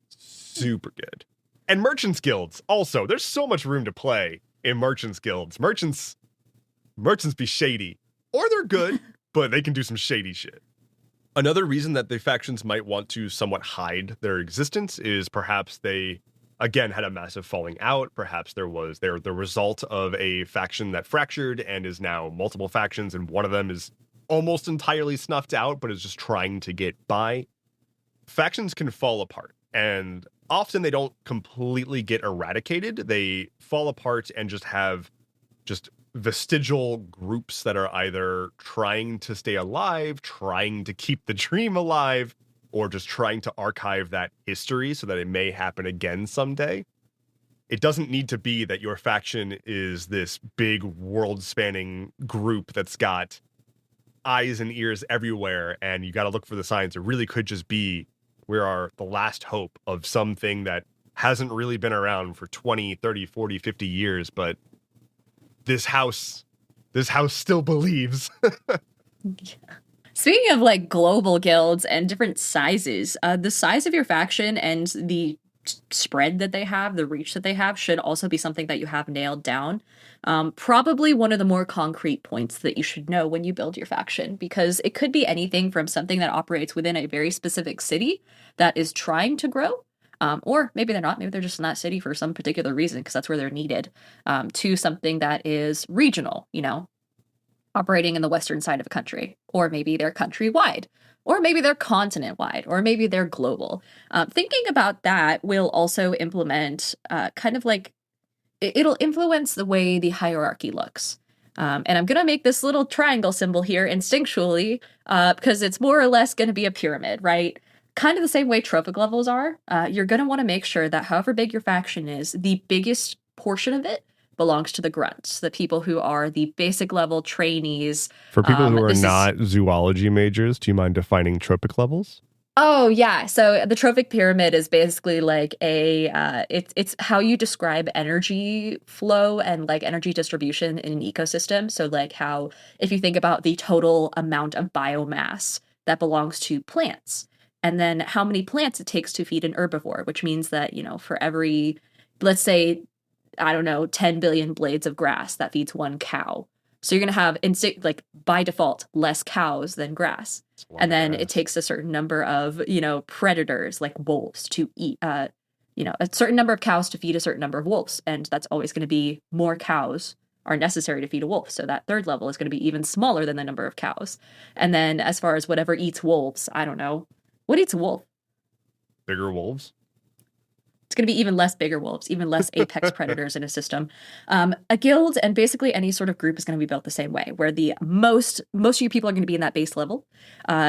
Super good. And merchants guilds also. There's so much room to play in merchants guilds. Merchants be shady, or they're good, but they can do some shady shit. Another reason that the factions might want to somewhat hide their existence is perhaps they, again, had a massive falling out. Perhaps they're the result of a faction that fractured and is now multiple factions, and one of them is almost entirely snuffed out, but is just trying to get by. Factions can fall apart, and often they don't completely get eradicated. They fall apart and just have vestigial groups that are either trying to stay alive, trying to keep the dream alive, or just trying to archive that history so that it may happen again someday. It doesn't need to be that your faction is this big world-spanning group that's got eyes and ears everywhere, and you got to look for the signs. It really could just be we are the last hope of something that hasn't really been around for 20, 30, 40, 50 years, but this house still believes. Speaking of like global guilds and different sizes, the size of your faction and the spread that they have, the reach that they have, should also be something that you have nailed down. Probably one of the more concrete points that you should know when you build your faction, because it could be anything from something that operates within a very specific city that is trying to grow, or maybe they're not, maybe they're just in that city for some particular reason because that's where they're needed, to something that is regional, you know, operating in the western side of a country, or maybe they're countrywide, or maybe they're continent-wide, or maybe they're global. Thinking about that will also implement kind of like, it'll influence the way the hierarchy looks. And I'm going to make this little triangle symbol here instinctually because it's more or less going to be a pyramid, right? Kind of the same way trophic levels are. You're going to want to make sure that however big your faction is, the biggest portion of it belongs to the grunts, the people who are the basic level trainees. For people who are This is not zoology majors, do you mind defining trophic levels? Oh yeah, so the trophic pyramid is basically like it's how you describe energy flow and like energy distribution in an ecosystem. So like how if you think about the total amount of biomass that belongs to plants, and then how many plants it takes to feed an herbivore, which means that, for every, let's say, I don't know, 10 billion blades of grass that feeds one cow. So you're going to have, like by default, less cows than grass. And then it takes a certain number of, predators like wolves to eat, a certain number of cows to feed a certain number of wolves. And that's always going to be more cows are necessary to feed a wolf. So that third level is going to be even smaller than the number of cows. And then as far as whatever eats wolves, I don't know. What eats a wolf? Bigger wolves? It's going to be even less bigger wolves, even less apex predators in a system. A guild and basically any sort of group is going to be built the same way, where the most of you people are going to be in that base level.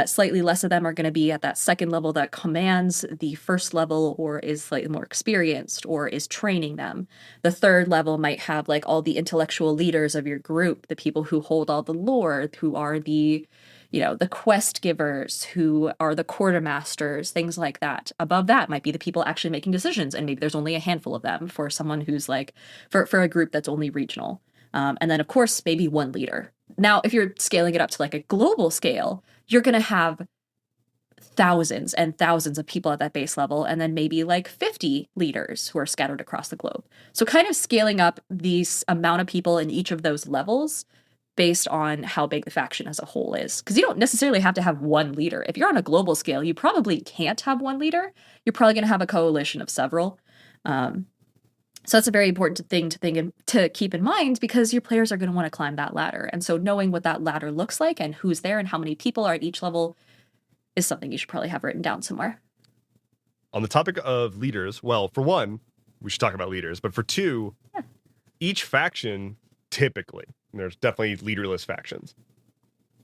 Slightly less of them are going to be at that second level that commands the first level or is slightly more experienced or is training them. The third level might have like all the intellectual leaders of your group, the people who hold all the lore, who are the the quest givers, who are the quartermasters, things like that. Above that might be the people actually making decisions, and maybe there's only a handful of them for someone who's like, for a group that's only regional. And then, of course, maybe one leader. Now, if you're scaling it up to like a global scale, you're going to have thousands and thousands of people at that base level, and then maybe like 50 leaders who are scattered across the globe. So kind of scaling up these amount of people in each of those levels based on how big the faction as a whole is. Because you don't necessarily have to have one leader. If you're on a global scale, you probably can't have one leader. You're probably going to have a coalition of several. So that's a very important thing to keep in mind, because your players are going to want to climb that ladder. And so knowing what that ladder looks like and who's there and how many people are at each level is something you should probably have written down somewhere. On the topic of leaders, well, for one, we should talk about leaders. But for two, each faction typically, and there's definitely leaderless factions,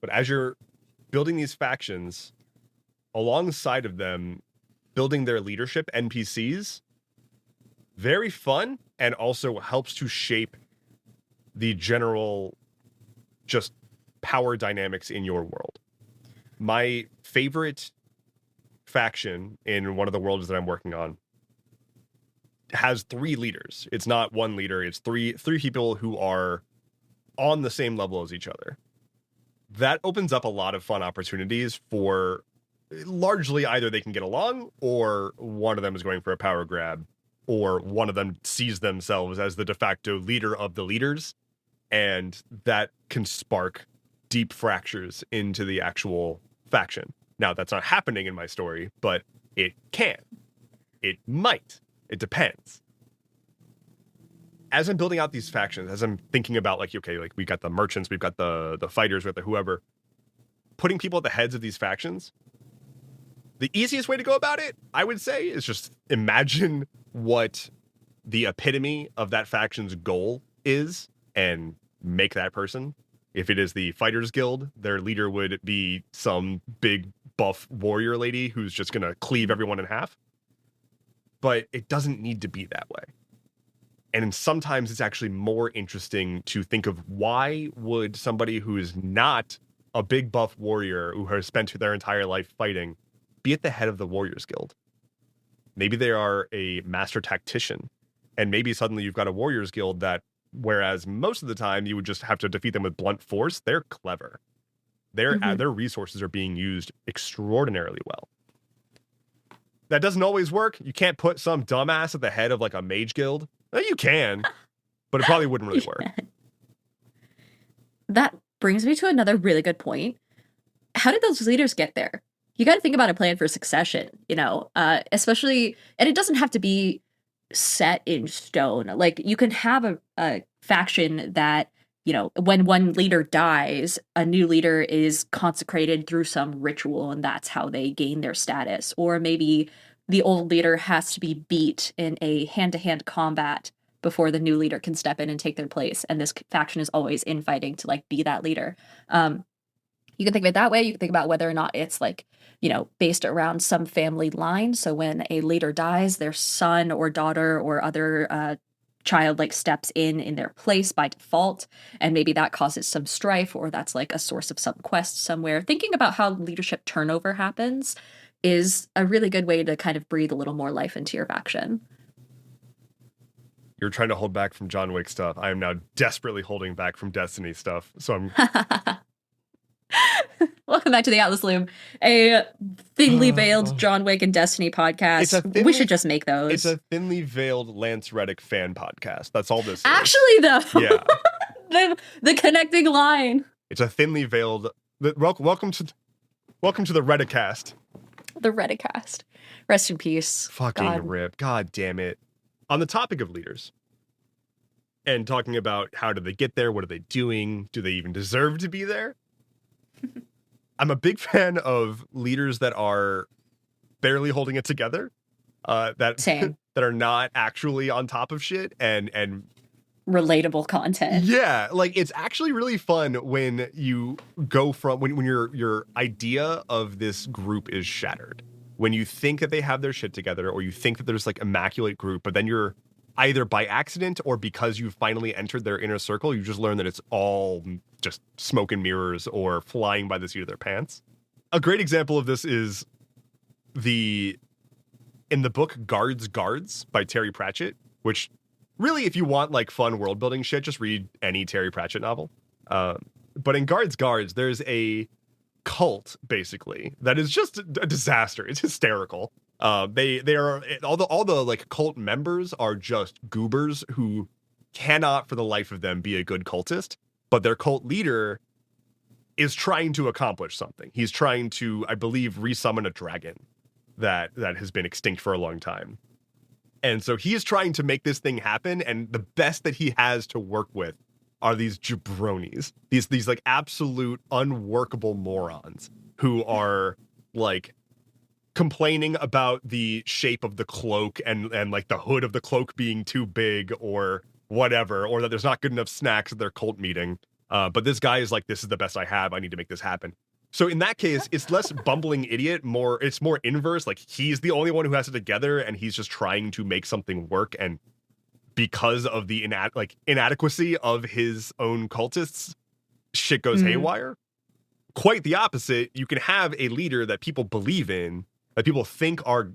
but as you're building these factions, alongside of them, building their leadership NPCs, very fun, and also helps to shape the general just power dynamics in your world. My favorite faction in one of the worlds that I'm working on has 3 leaders. It's not one leader, it's three people who are on the same level as each other. That opens up a lot of fun opportunities for largely either they can get along, or one of them is going for a power grab, or one of them sees themselves as the de facto leader of the leaders, and that can spark deep fractures into the actual faction. Now, that's not happening in my story, but it can. It might. It depends. As I'm building out these factions, as I'm thinking about like, okay, like we've got the merchants, we've got the fighters, we've got the whoever, putting people at the heads of these factions, the easiest way to go about it, I would say, is just imagine what the epitome of that faction's goal is and make that person. If it is the Fighters Guild, their leader would be some big buff warrior lady who's just going to cleave everyone in half. But it doesn't need to be that way. And sometimes it's actually more interesting to think of, why would somebody who is not a big buff warrior who has spent their entire life fighting be at the head of the Warriors Guild? Maybe they are a master tactician, and maybe suddenly you've got a Warriors Guild that, whereas most of the time you would just have to defeat them with blunt force, they're clever. Their resources are being used extraordinarily well. That doesn't always work. You can't put some dumbass at the head of like a mage guild. Well, you can, but it probably wouldn't really work. That brings me to another really good point. How did those leaders get there? You got to think about a plan for succession, especially, and it doesn't have to be set in stone. Like, you can have a faction that, when one leader dies, a new leader is consecrated through some ritual, and that's how they gain their status. Or maybe the old leader has to be beat in a hand-to-hand combat before the new leader can step in and take their place. And this faction is always infighting to like be that leader. You can think of it that way. You can think about whether or not it's like, based around some family line. So when a leader dies, their son or daughter or other child like steps in their place by default, and maybe that causes some strife, or that's like a source of some quest somewhere. Thinking about how leadership turnover happens is a really good way to kind of breathe a little more life into your faction. You're trying to hold back from John Wick stuff. I am now desperately holding back from Destiny stuff. So I'm Welcome back to the Atlas Loom, a thinly veiled John Wick and Destiny podcast. We should just make those. It's a thinly veiled Lance Reddick fan podcast. That's all this is. Actually, though. Yeah. the connecting line. It's a thinly veiled... Welcome to the Reddicast. The Reddicast. Rest in peace. Fucking rip. God damn it. On the topic of leaders, and talking about how do they get there, what are they doing, do they even deserve to be there? I'm a big fan of leaders that are barely holding it together, that are not actually on top of shit, and relatable content. Yeah, like it's actually really fun when you go from when your idea of this group is shattered. When you think that they have their shit together, or you think that there's like immaculate group, but then you're either by accident or because you've finally entered their inner circle, you just learn that it's all just smoke and mirrors or flying by the seat of their pants. A great example of this is in the book Guards by Terry Pratchett, which really, if you want like fun world building shit, just read any Terry Pratchett novel. But in Guards, there's a cult basically that is just a disaster. It's hysterical. They are all the like cult members are just goobers who cannot for the life of them be a good cultist, but their cult leader is trying to accomplish something. He's trying to, I believe, resummon a dragon that has been extinct for a long time. And so he is trying to make this thing happen, and the best that he has to work with are these jabronis, these like absolute unworkable morons who are like complaining about the shape of the cloak and like the hood of the cloak being too big or whatever, or that there's not good enough snacks at their cult meeting. But this guy is like, this is the best I have. I need to make this happen. So in that case, it's less bumbling idiot, it's more inverse. Like he's the only one who has it together, and he's just trying to make something work. And because of the inadequacy of his own cultists, shit goes haywire. Quite the opposite. You can have a leader that people believe in, that people think are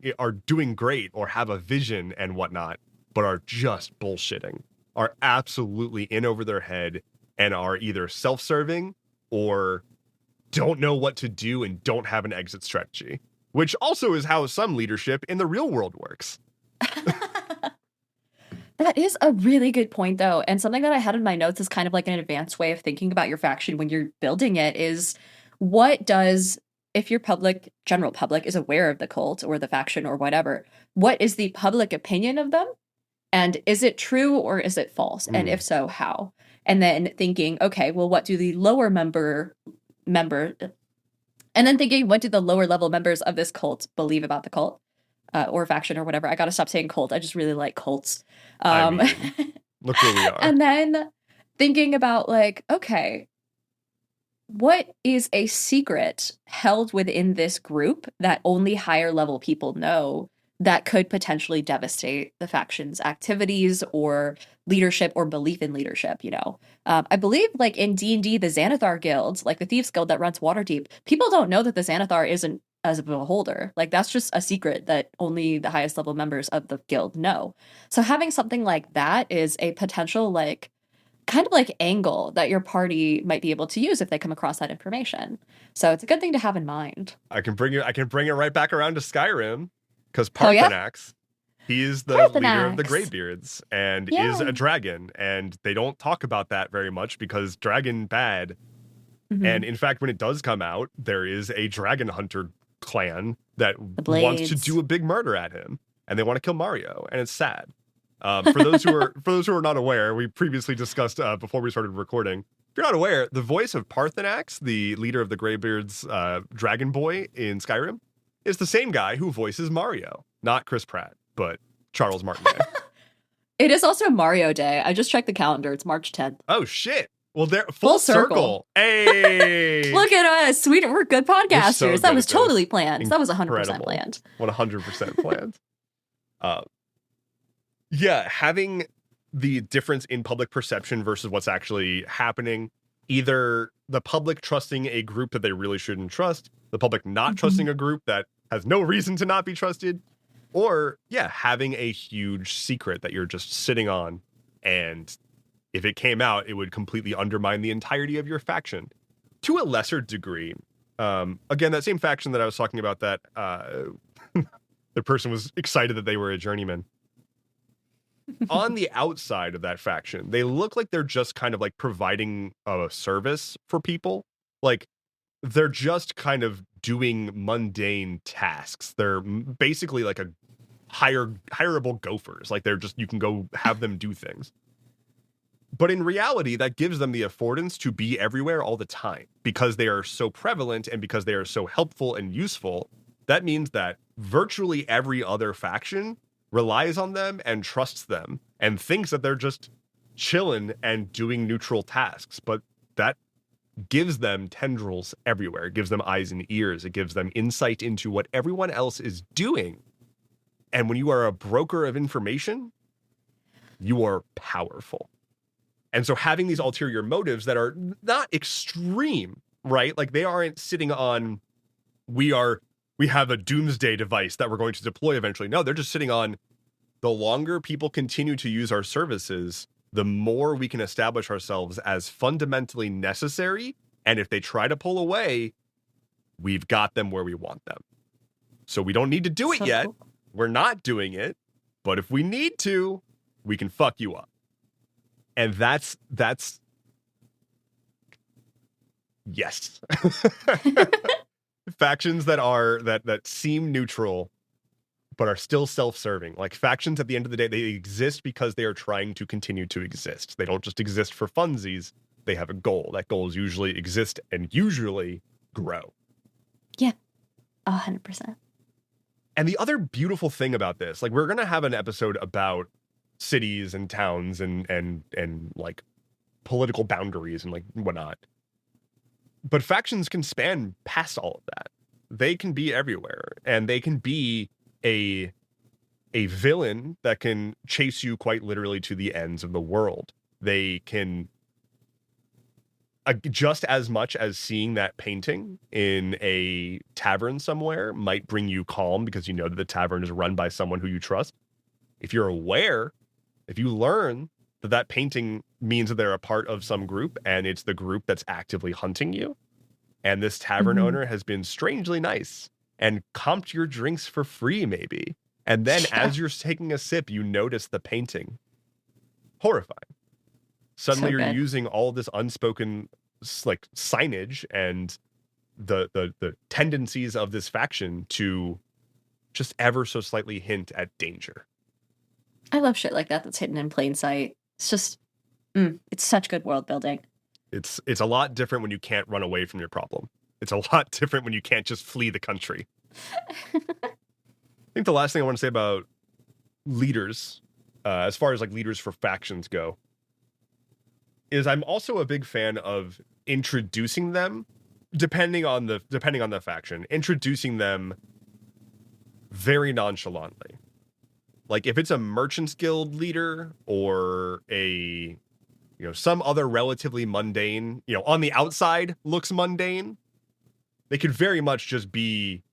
doing great or have a vision and whatnot, but are just bullshitting, are absolutely in over their head, and are either self-serving or don't know what to do and don't have an exit strategy, which also is how some leadership in the real world works. That is a really good point, though. And something that I had in my notes is kind of like an advanced way of thinking about your faction when you're building it is if your general public is aware of the cult or the faction or whatever, what is the public opinion of them? And is it true or is it false? And if so, how? And then thinking, okay, well, what do the lower member, and then thinking, what do the lower level members of this cult believe about the cult? Or faction or whatever. I gotta stop saying cult. I just really like cults. I mean, look where we are. And then thinking about like, okay, what is a secret held within this group that only higher level people know that could potentially devastate the faction's activities or leadership or belief in leadership, you know? I believe like in D&D, the Xanathar guilds, like the Thieves Guild that runs Waterdeep, people don't know that the Xanathar isn't as a beholder. Like that's just a secret that only the highest level members of the guild know. So having something like that is a potential like kind of like angle that your party might be able to use if they come across that information. So it's a good thing to have in mind. I can bring it right back around to Skyrim, because Parthenax, he is the leader of the Greybeards and is a dragon, and they don't talk about that very much because dragon bad. And in fact, when it does come out, there is a dragon hunter clan that wants to do a big murder at him, and they want to kill Mario, and it's sad. For those who are not aware, we previously discussed before we started recording. If you're not aware, the voice of Parthenax, the leader of the Greybeards, Dragon Boy in Skyrim, is the same guy who voices Mario, not Chris Pratt, but Charles Martinet. It is also Mario Day. I just checked the calendar. It's March 10th. Oh shit. Well, they're full circle. Hey, look at us. We're good podcasters. So that was totally this. Planned. That was 100% planned. 100% planned. Yeah, having the difference in public perception versus what's actually happening. Either the public trusting a group that they really shouldn't trust, the public not trusting a group that has no reason to not be trusted, or having a huge secret that you're just sitting on, and if it came out, it would completely undermine the entirety of your faction. To a lesser degree, again, that same faction that I was talking about, that the person was excited that they were a journeyman. On the outside of that faction, they look like they're just kind of like providing a service for people. Like, they're just kind of doing mundane tasks. They're basically like a hireable gophers. Like, they're just, you can go have them do things. But in reality, that gives them the affordance to be everywhere all the time, because they are so prevalent and because they are so helpful and useful. That means that virtually every other faction relies on them and trusts them and thinks that they're just chilling and doing neutral tasks. But that gives them tendrils everywhere. It gives them eyes and ears. It gives them insight into what everyone else is doing. And when you are a broker of information, you are powerful. And so having these ulterior motives that are not extreme, right? Like, they aren't sitting on, we have a doomsday device that we're going to deploy eventually. No, they're just sitting on, the longer people continue to use our services, the more we can establish ourselves as fundamentally necessary. And if they try to pull away, we've got them where we want them. So we don't need to do it yet. Cool. We're not doing it. But if we need to, we can fuck you up. And that's yes. Factions that seem neutral but are still self-serving. Like, factions at the end of the day, they exist because they are trying to continue to exist. They don't just exist for funsies. They have a goal. That goal is usually exist and usually grow. Yeah, 100%. And the other beautiful thing about this, like, we're going to have an episode about cities and towns and like political boundaries and like whatnot. But factions can span past all of that. They can be everywhere, and they can be a villain that can chase you quite literally to the ends of the world. They can, just as much as seeing that painting in a tavern somewhere might bring you calm because you know that the tavern is run by someone who you trust. If you're aware, if you learn that that painting means that they're a part of some group and it's the group that's actively hunting you, and this tavern owner has been strangely nice and comped your drinks for free, maybe. And then as you're taking a sip, you notice the painting. Horrifying. Suddenly you're using all this unspoken like signage and the tendencies of this faction to just ever so slightly hint at danger. I love shit like that that's hidden in plain sight. It's just, it's such good world building. It's a lot different when you can't run away from your problem. It's a lot different when you can't just flee the country. I think the last thing I want to say about leaders, as far as like leaders for factions go, is I'm also a big fan of introducing them, depending on the faction, introducing them very nonchalantly. Like, if it's a merchants guild leader or a, some other relatively mundane, on the outside looks mundane, they could very much just be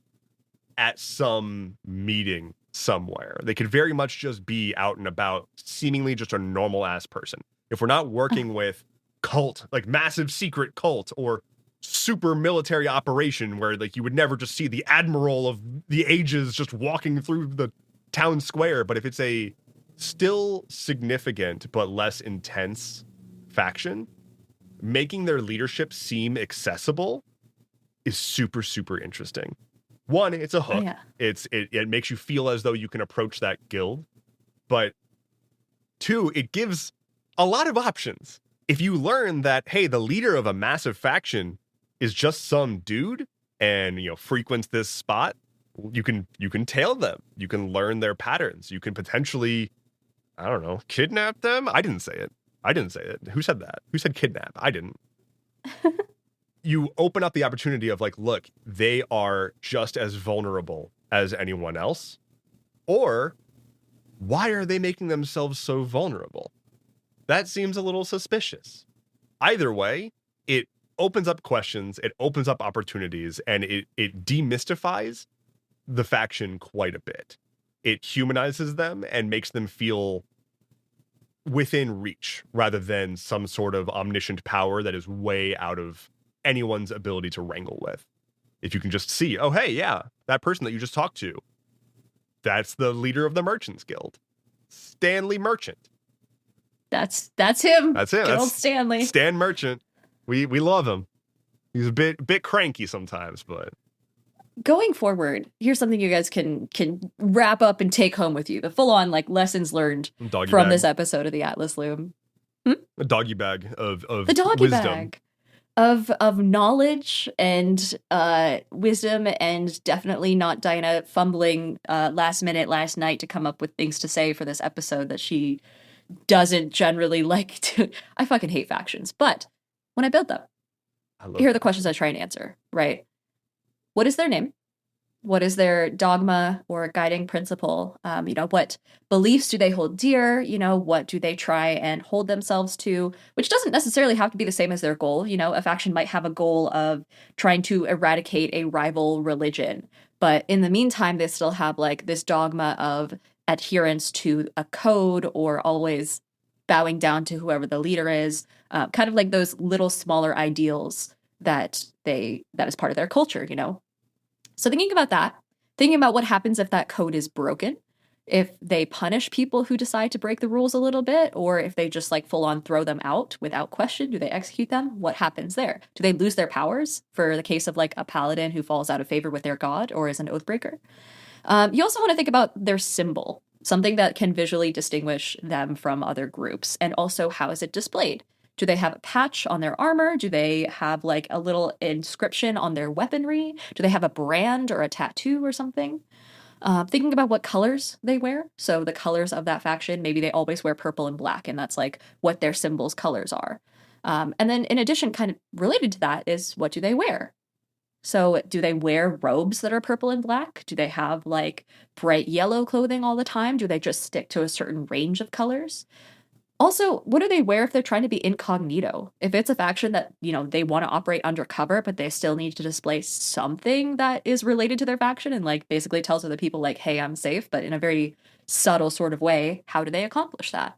at some meeting somewhere. They could very much just be out and about, seemingly just a normal ass person. If we're not working with cult, like massive secret cult or super military operation where like you would never just see the admiral of the ages just walking through the town square, but if it's a still significant but less intense faction, making their leadership seem accessible is super, super interesting. One, it's a hook. Oh, yeah. It makes you feel as though you can approach that guild. But two, it gives a lot of options. If you learn that, hey, the leader of a massive faction is just some dude and, frequents this spot, you can tail them. You can learn their patterns. You can potentially, I don't know, kidnap them. I didn't say it. Who said that? Who said kidnap? I didn't. You open up the opportunity of like, look, they are just as vulnerable as anyone else. Or why are they making themselves so vulnerable? That seems a little suspicious. Either way, it opens up questions, it opens up opportunities, and it demystifies the faction quite a bit. It humanizes them and makes them feel within reach rather than some sort of omniscient power that is way out of anyone's ability to wrangle with. If you can just see, oh, hey, yeah, that person that you just talked to, that's the leader of the Merchants Guild, Stanley Merchant. That's him. That's him. Good old Stanley. Stan Merchant. We love him. He's a bit cranky sometimes, but going forward, here's something you guys can wrap up and take home with you. The full-on like lessons learned from this episode of the Atlas Loom. A doggy bag of the doggy wisdom. Bag of knowledge and wisdom, and definitely not Dinah fumbling last night to come up with things to say for this episode that she doesn't generally like to. I fucking hate factions, but when I build them, here are the questions I try and answer, right? What is their name? What is their dogma or guiding principle? What beliefs do they hold dear? What do they try and hold themselves to? Which doesn't necessarily have to be the same as their goal. A faction might have a goal of trying to eradicate a rival religion. But in the meantime, they still have like this dogma of adherence to a code or always bowing down to whoever the leader is. Kind of like those little smaller ideals that is part of their culture, So thinking about that, thinking about what happens if that code is broken, if they punish people who decide to break the rules a little bit, or if they just like full on throw them out without question, do they execute them? What happens there? Do they lose their powers for the case of like a paladin who falls out of favor with their god or is an oathbreaker? You also want to think about their symbol, something that can visually distinguish them from other groups, and also how is it displayed? Do they have a patch on their armor? Do they have like a little inscription on their weaponry? Do they have a brand or a tattoo or something? Thinking about what colors they wear. So the colors of that faction, maybe they always wear purple and black, and that's like what their symbol's colors are. And then in addition, kind of related to that is what do they wear? So do they wear robes that are purple and black? Do they have like bright yellow clothing all the time? Do they just stick to a certain range of colors? Also, what do they wear if they're trying to be incognito? If it's a faction that, they want to operate undercover, but they still need to display something that is related to their faction and like basically tells other people like, hey, I'm safe, but in a very subtle sort of way, how do they accomplish that?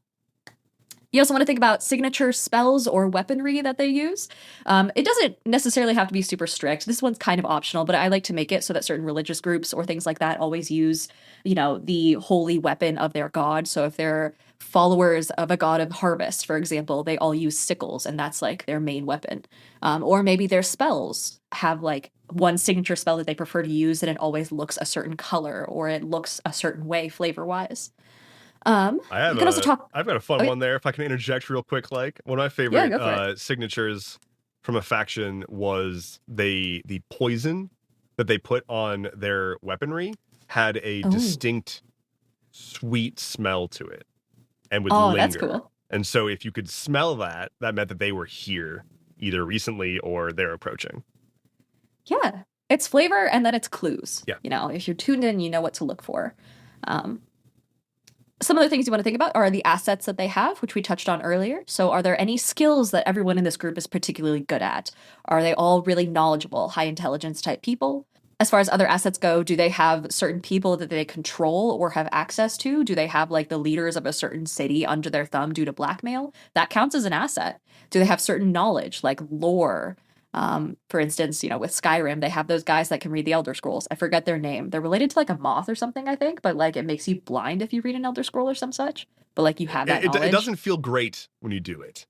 You also want to think about signature spells or weaponry that they use. It doesn't necessarily have to be super strict. This one's kind of optional, but I like to make it so that certain religious groups or things like that always use, the holy weapon of their god. So if they're followers of a god of harvest, for example, they all use sickles, and that's like their main weapon. Or maybe their spells have like one signature spell that they prefer to use, and it always looks a certain color or it looks a certain way flavor-wise. I've got a fun one there, if I can interject real quick. Like one of my favorite signatures from a faction was the poison that they put on their weaponry had a distinct sweet smell to it and would linger. That's cool. And so if you could smell that meant that they were here either recently or they're approaching. Yeah, it's flavor and then it's clues. Yeah. If you're tuned in, you know what to look for. Some other things you want to think about are the assets that they have, which we touched on earlier. So are there any skills that everyone in this group is particularly good at? Are they all really knowledgeable, high intelligence type people? As far as other assets go, do they have certain people that they control or have access to? Do they have like the leaders of a certain city under their thumb due to blackmail? That counts as an asset. Do they have certain knowledge like lore? For instance, with Skyrim, they have those guys that can read the Elder Scrolls. I forget their name. They're related to like a moth or something, I think, but like it makes you blind if you read an Elder Scroll or some such. But like you have that knowledge. It doesn't feel great when you do it.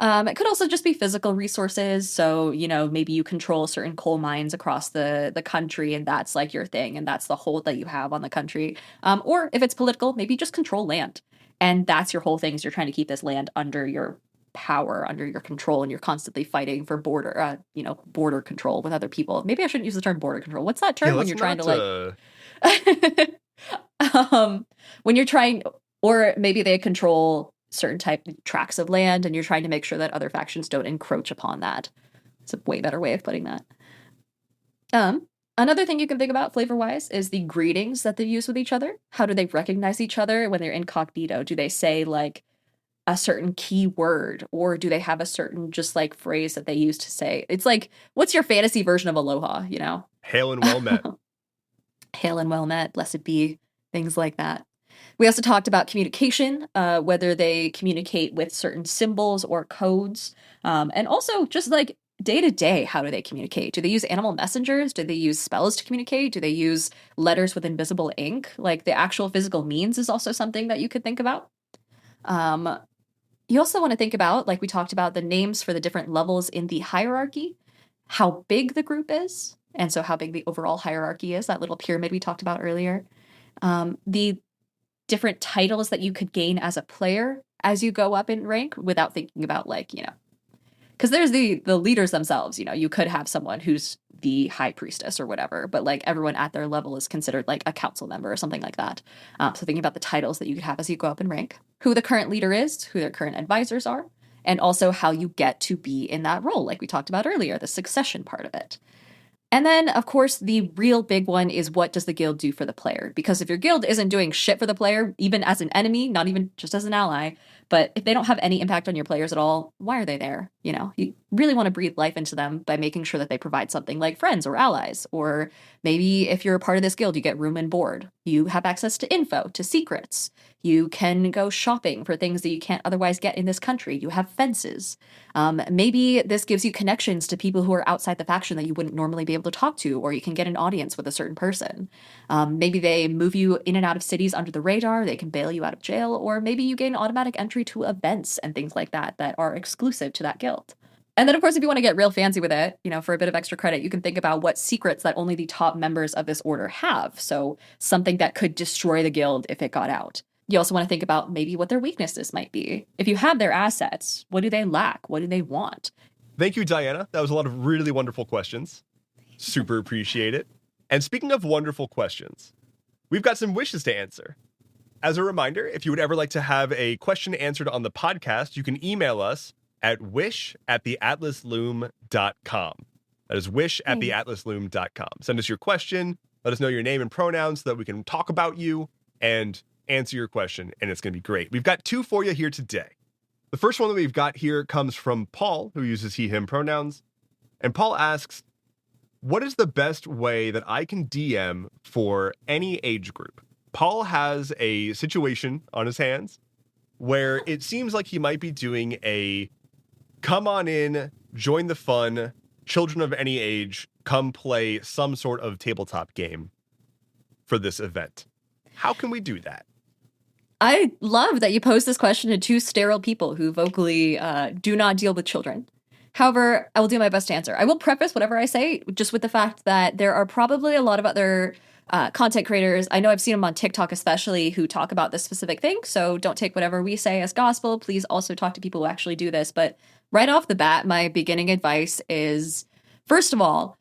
It could also just be physical resources. So, maybe you control certain coal mines across the country and that's like your thing. And that's the hold that you have on the country. Or if it's political, maybe just control land. And that's your whole thing is you're trying to keep this land under your power, under your control, and you're constantly fighting for border control with other people. Maybe I shouldn't use the term border control. What's that term when you're trying to when you're trying, or maybe they control certain type of tracts of land and you're trying to make sure that other factions don't encroach upon that. It's a way better way of putting that. Another thing you can think about flavor-wise is the greetings that they use with each other. How do they recognize each other when they're incognito? Do they say like a certain key word, or do they have a certain just like phrase that they use to say? It's like, what's your fantasy version of aloha, you know? Hail and well met. Hail and well met, blessed be, things like that. We also talked about communication, whether they communicate with certain symbols or codes, and also just like day to day, how do they communicate? Do they use animal messengers? Do they use spells to communicate? Do they use letters with invisible ink? Like the actual physical means is also something that you could think about. You also want to think about, like we talked about, the names for the different levels in the hierarchy, how big the group is, and so how big the overall hierarchy is, that little pyramid we talked about earlier. The different titles that you could gain as a player as you go up in rank without thinking about like, you know, because there's the leaders themselves, you know, you could have someone who's the high priestess or whatever, but like everyone at their level is considered like a council member or something like that. So thinking about the titles that you could have as you go up in rank, who the current leader is, who their current advisors are, and also how you get to be in that role, like we talked about earlier, the succession part of it. And then, of course, the real big one is what does the guild do for the player? Because if your guild isn't doing shit for the player, even as an enemy, not even just as an ally, but if they don't have any impact on your players at all, why are they there? You know, you really want to breathe life into them by making sure that they provide something like friends or allies. Or maybe if you're a part of this guild, you get room and board. You have access to info, to secrets. You can go shopping for things that you can't otherwise get in this country. You have fences. Maybe this gives you connections to people who are outside the faction that you wouldn't normally be able to talk to, or you can get an audience with a certain person. Maybe they move you in and out of cities under the radar. They can bail you out of jail, or maybe you gain automatic entry to events and things like that that are exclusive to that guild. And then, of course, if you want to get real fancy with it, you know, for a bit of extra credit, you can think about what secrets that only the top members of this order have. So something that could destroy the guild if it got out. You also want to think about maybe what their weaknesses might be. If you have their assets, what do they lack? What do they want? Thank you, Diana. That was a lot of really wonderful questions. Super appreciate it. And speaking of wonderful questions, we've got some wishes to answer. As a reminder, if you would ever like to have a question answered on the podcast, you can email us at wish@theatlasloom.com. That is wish@theatlasloom.com. Send us your question. Let us know your name and pronouns so that we can talk about you and answer your question, and it's going to be great. We've got two for you here today. The first one that we've got here comes from Paul, who uses he, him pronouns. And Paul asks, what is the best way that I can DM for any age group? Paul has a situation on his hands where it seems like he might be doing a come on in, join the fun, children of any age, come play some sort of tabletop game for this event. How can we do that? I love that you posed this question to two sterile people who vocally do not deal with children. However, I will do my best to answer. I will preface whatever I say just with the fact that there are probably a lot of other content creators. I know I've seen them on TikTok especially who talk about this specific thing. So don't take whatever we say as gospel. Please also talk to people who actually do this. But right off the bat, my beginning advice is, first of all,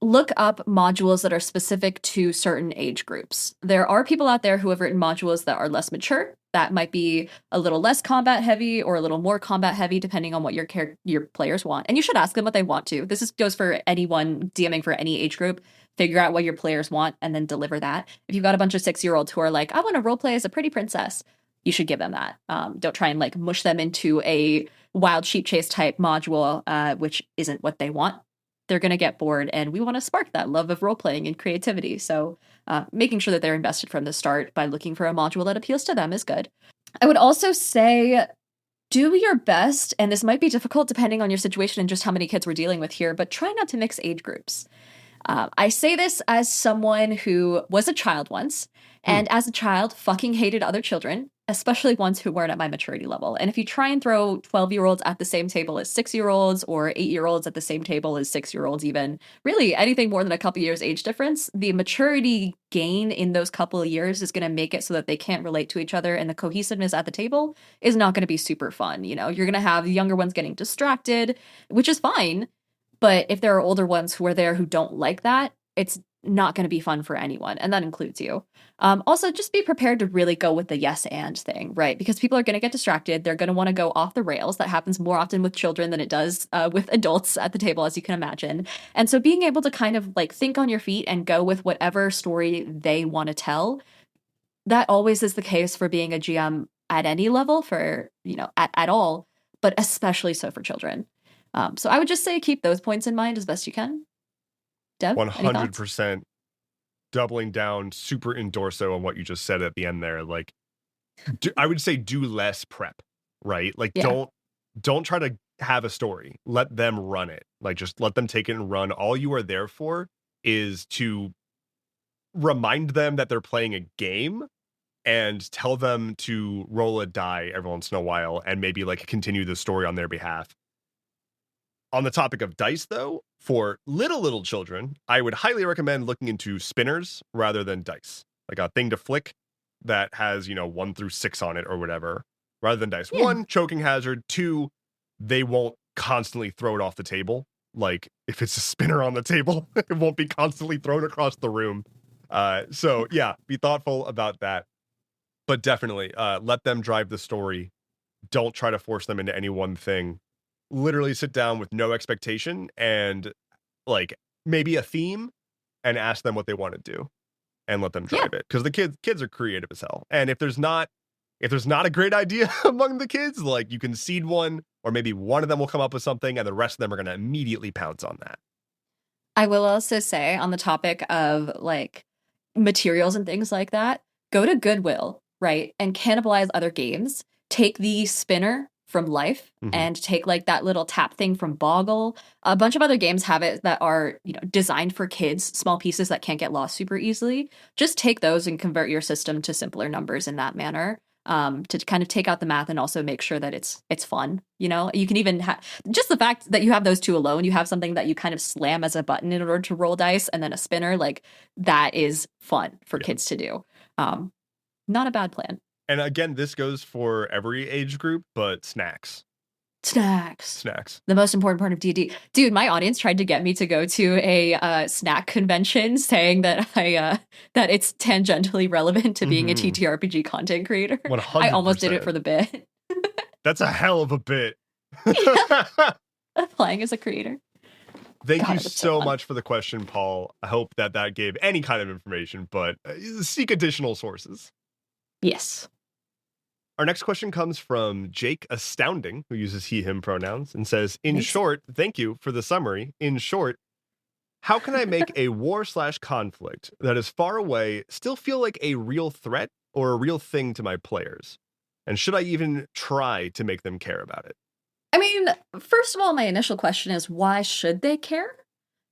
look up modules that are specific to certain age groups. There are people out there who have written modules that are less mature. That might be a little less combat heavy or a little more combat heavy, depending on what your players want. And you should ask them what they want to. This goes for anyone DMing for any age group. Figure out what your players want and then deliver that. If you've got a bunch of 6-year-olds who are like, I want to roleplay as a pretty princess, you should give them that. Don't try and like mush them into a wild sheep chase type module, which isn't what they want. They're going to get bored, and we want to spark that love of role-playing and creativity. So making sure that they're invested from the start by looking for a module that appeals to them is good. I would also say do your best, and this might be difficult depending on your situation and just how many kids we're dealing with here, but try not to mix age groups. I say this as someone who was a child once, and as a child fucking hated other children, especially ones who weren't at my maturity level. And if you try and throw 12-year-olds at the same table as 6-year-olds or 8-year-olds at the same table as 6-year-olds even, really anything more than a couple years age difference, the maturity gain in those couple of years is going to make it so that they can't relate to each other, and the cohesiveness at the table is not going to be super fun. You know, you're going to have the younger ones getting distracted, which is fine. But if there are older ones who are there who don't like that, it's not going to be fun for anyone, and that includes you. Also, just be prepared to really go with the yes and thing, right? Because people are going to get distracted. They're going to want to go off the rails. That happens more often with children than it does with adults at the table, as you can imagine. And so being able to kind of like think on your feet and go with whatever story they want to tell, that always is the case for being a GM at any level, for, at all, but especially so for children. So I would just say keep those points in mind as best you can. Dev, any thoughts? 100% doubling down super endorso on what you just said at the end there. Like, I would say do less prep, right? Like, Yeah. don't try to have a story. Let them run it. Like, just let them take it and run. All you are there for is to remind them that they're playing a game and tell them to roll a die every once in a while and maybe like continue the story on their behalf. On the topic of dice, though, for little children, I would highly recommend looking into spinners rather than dice, like a thing to flick that has 1 through 6 on it or whatever, rather than dice. Yeah. 1, choking hazard. 2, they won't constantly throw it off the table. Like if it's a spinner on the table, it won't be constantly thrown across the room. So yeah, be thoughtful about that, but definitely let them drive the story. Don't try to force them into any one thing. Literally sit down with no expectation and like maybe a theme and ask them what they want to do and let them drive it, because the kids are creative as hell. And if there's not a great idea among the kids, like you can seed one, or maybe one of them will come up with something and the rest of them are going to immediately pounce on that. I will also say, on the topic of like materials and things like that, go to Goodwill, right? And cannibalize other games. Take the spinner from Life and take like that little tap thing from Boggle. A bunch of other games have it that are, designed for kids, small pieces that can't get lost super easily. Just take those and convert your system to simpler numbers in that manner. To kind of take out the math and also make sure that it's fun. You can even have just the fact that you have those two alone. You have something that you kind of slam as a button in order to roll dice, and then a spinner, like that is fun for kids to do. Not a bad plan. And again, this goes for every age group, but snacks. The most important part of D&D. Dude, my audience tried to get me to go to a snack convention, saying that that it's tangentially relevant to being a TTRPG content creator. 100%. I almost did it for the bit. That's a hell of a bit. Applying as a creator. Thank you so much for the question, Paul. I hope that gave any kind of information, but seek additional sources. Yes. Our next question comes from Jake Astounding, who uses he, him pronouns, and says, in short, thank you for the summary. In short, how can I make a war/conflict that is far away still feel like a real threat or a real thing to my players? And should I even try to make them care about it? I mean, first of all, my initial question is, why should they care?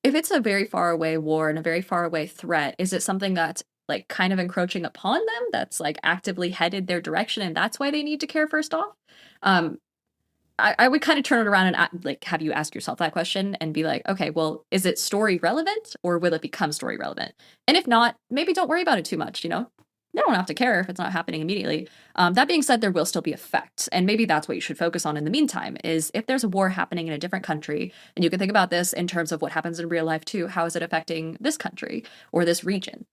If it's a very far away war and a very far away threat, is it something that's like kind of encroaching upon them, that's like actively headed their direction, and that's why they need to care first off? I would kind of turn it around and like have you ask yourself that question and be like, okay, well, is it story relevant or will it become story relevant? And if not, maybe don't worry about it too much, They don't have to care if it's not happening immediately. That being said, there will still be effects. And maybe that's what you should focus on in the meantime, is if there's a war happening in a different country, and you can think about this in terms of what happens in real life too, how is it affecting this country or this region?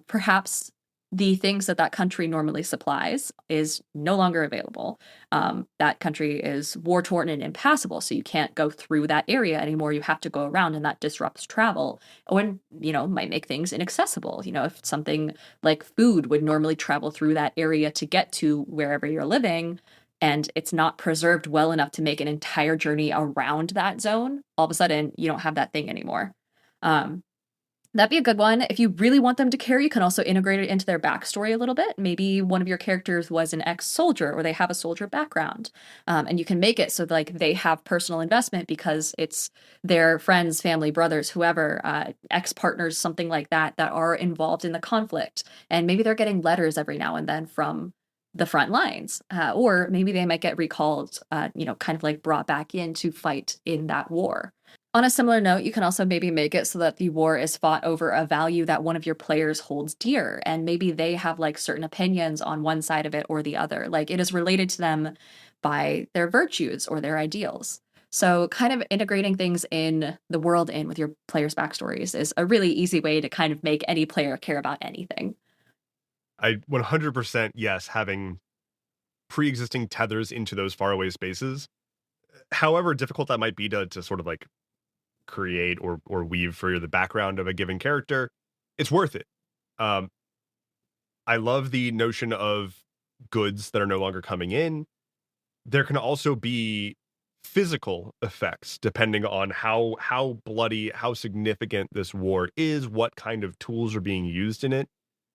Perhaps the things that country normally supplies is no longer available. That country is war-torn and impassable, so you can't go through that area anymore. You have to go around, and that disrupts travel, or, might make things inaccessible. If something like food would normally travel through that area to get to wherever you're living, and it's not preserved well enough to make an entire journey around that zone, all of a sudden, you don't have that thing anymore. That'd be a good one. If you really want them to care, you can also integrate it into their backstory a little bit. Maybe one of your characters was an ex-soldier, or they have a soldier background. And you can make it so like they have personal investment because it's their friends, family, brothers, whoever, ex-partners, something like that are involved in the conflict. And maybe they're getting letters every now and then from the front lines. Or maybe they might get recalled, kind of like brought back in to fight in that war. On a similar note, you can also maybe make it so that the war is fought over a value that one of your players holds dear, and maybe they have like certain opinions on one side of it or the other. Like it is related to them by their virtues or their ideals. So kind of integrating things in the world in with your players' backstories is a really easy way to kind of make any player care about anything. I 100% yes, having pre-existing tethers into those faraway spaces, however difficult that might be to sort of like create or weave for the background of a given character, it's worth it. Um, I love the notion of goods that are no longer coming in. There can also be physical effects depending on how bloody, how significant this war is, what kind of tools are being used in it.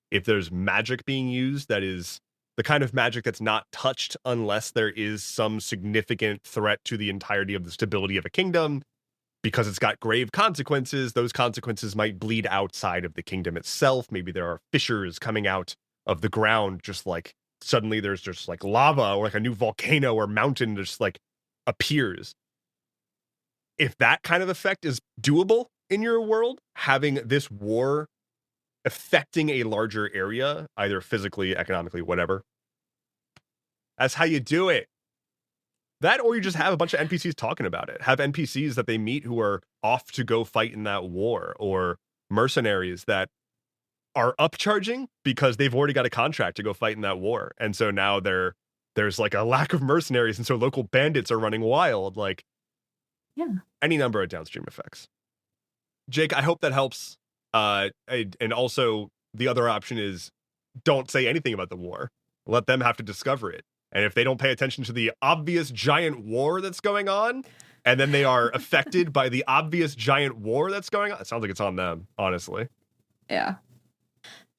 If there's magic being used, that is the kind of magic that's not touched unless there is some significant threat to the entirety of the stability of a kingdom, because it's got grave consequences. Those consequences might bleed outside of the kingdom itself. Maybe there are fissures coming out of the ground, just like suddenly there's just like lava or like a new volcano or mountain just like appears. If that kind of effect is doable in your world, having this war affecting a larger area, either physically, economically, whatever, that's how you do it. That, or you just have a bunch of NPCs talking about it. Have NPCs that they meet who are off to go fight in that war, or mercenaries that are upcharging because they've already got a contract to go fight in that war. And so now there's like a lack of mercenaries, and so local bandits are running wild. Like, yeah, any number of downstream effects. Jake, I hope that helps. And also, the other option is don't say anything about the war. Let them have to discover it. And if they don't pay attention to the obvious giant war that's going on, and then they are affected by the obvious giant war that's going on, it sounds like it's on them, honestly. Yeah.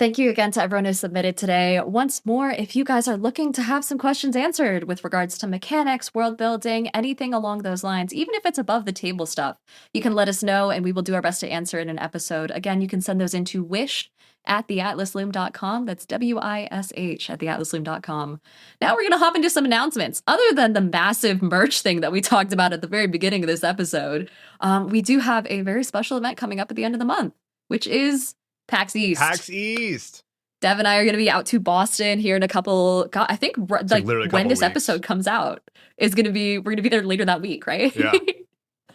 Thank you again to everyone who submitted today. Once more, if you guys are looking to have some questions answered with regards to mechanics, world building, anything along those lines, even if it's above the table stuff, you can let us know and we will do our best to answer in an episode. Again, you can send those into wish@theatlasloom.com. That's WISH at theatlasloom.com. Now we're going to hop into some announcements. Other than the massive merch thing that we talked about at the very beginning of this episode, we do have a very special event coming up at the end of the month, which is PAX East. PAX East. Dev and I are going to be out to Boston here in a couple. God, I think like when this episode comes out is going to be, we're going to be there later that week, right? Yeah.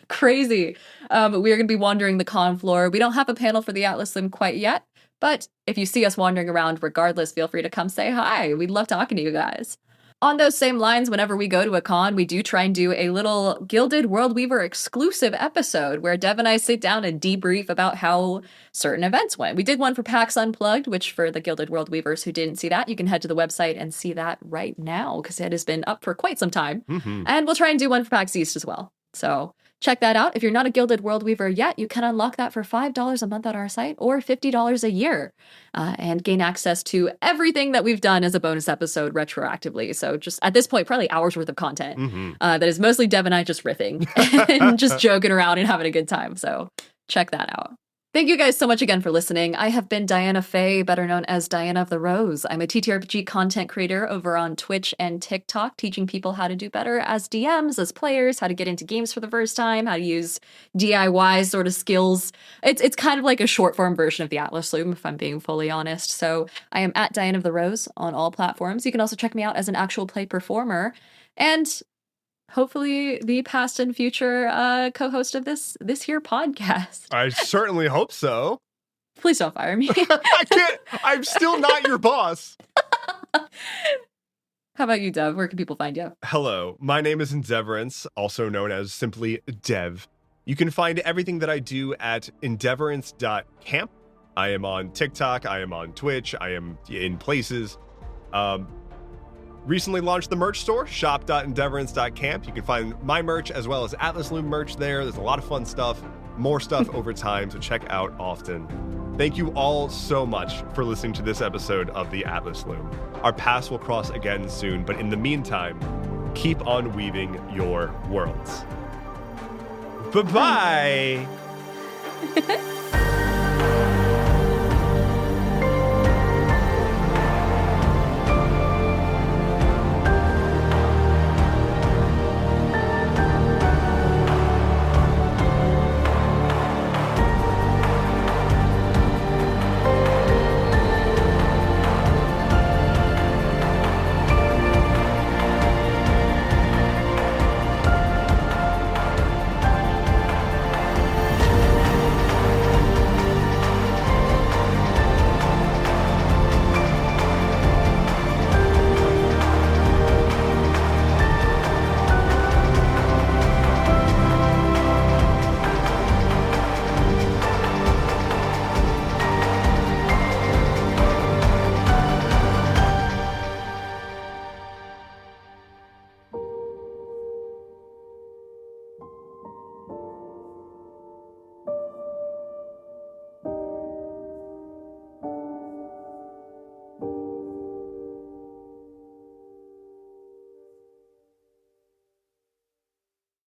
Crazy. We're going to be wandering the con floor. We don't have a panel for the Atlas Loom quite yet, but if you see us wandering around, regardless, feel free to come say hi. We'd love talking to you guys. On those same lines, whenever we go to a con, we do try and do a little Gilded World Weaver exclusive episode where Dev and I sit down and debrief about how certain events went. We did one for PAX Unplugged, which for the Gilded World Weavers who didn't see that, you can head to the website and see that right now because it has been up for quite some time. Mm-hmm. And we'll try and do one for PAX East as well. So check that out. If you're not a Gilded World Weaver yet, you can unlock that for $5 a month on our site or $50 a year and gain access to everything that we've done as a bonus episode retroactively. So just at this point, probably hours worth of content that is mostly Dev and I just riffing and just joking around and having a good time. So check that out. Thank you guys so much again for listening. I have been Diana Faye, better known as Diana of the Rose. I'm a TTRPG content creator over on Twitch and TikTok, teaching people how to do better as DMs, as players, how to get into games for the first time, how to use DIY sort of skills. It's kind of like a short form version of the Atlas Loom, if I'm being fully honest. So I am at Diana of the Rose on all platforms. You can also check me out as an actual play performer. And hopefully the past and future co-host of this here podcast. I certainly hope so. Please don't fire me. I can't. I'm still not your boss. How about you, Dev? Where can people find you? Hello, my name is Endeavorance, also known as simply Dev. You can find everything that I do at endeavorance.camp. I am on TikTok, I am on Twitch, I am in places. Recently launched the merch store, shop.endeavorance.camp. You can find my merch as well as Atlas Loom merch there. There's a lot of fun stuff, more stuff over time, so check out often. Thank you all so much for listening to this episode of the Atlas Loom. Our paths will cross again soon, but in the meantime, keep on weaving your worlds. Bye-bye!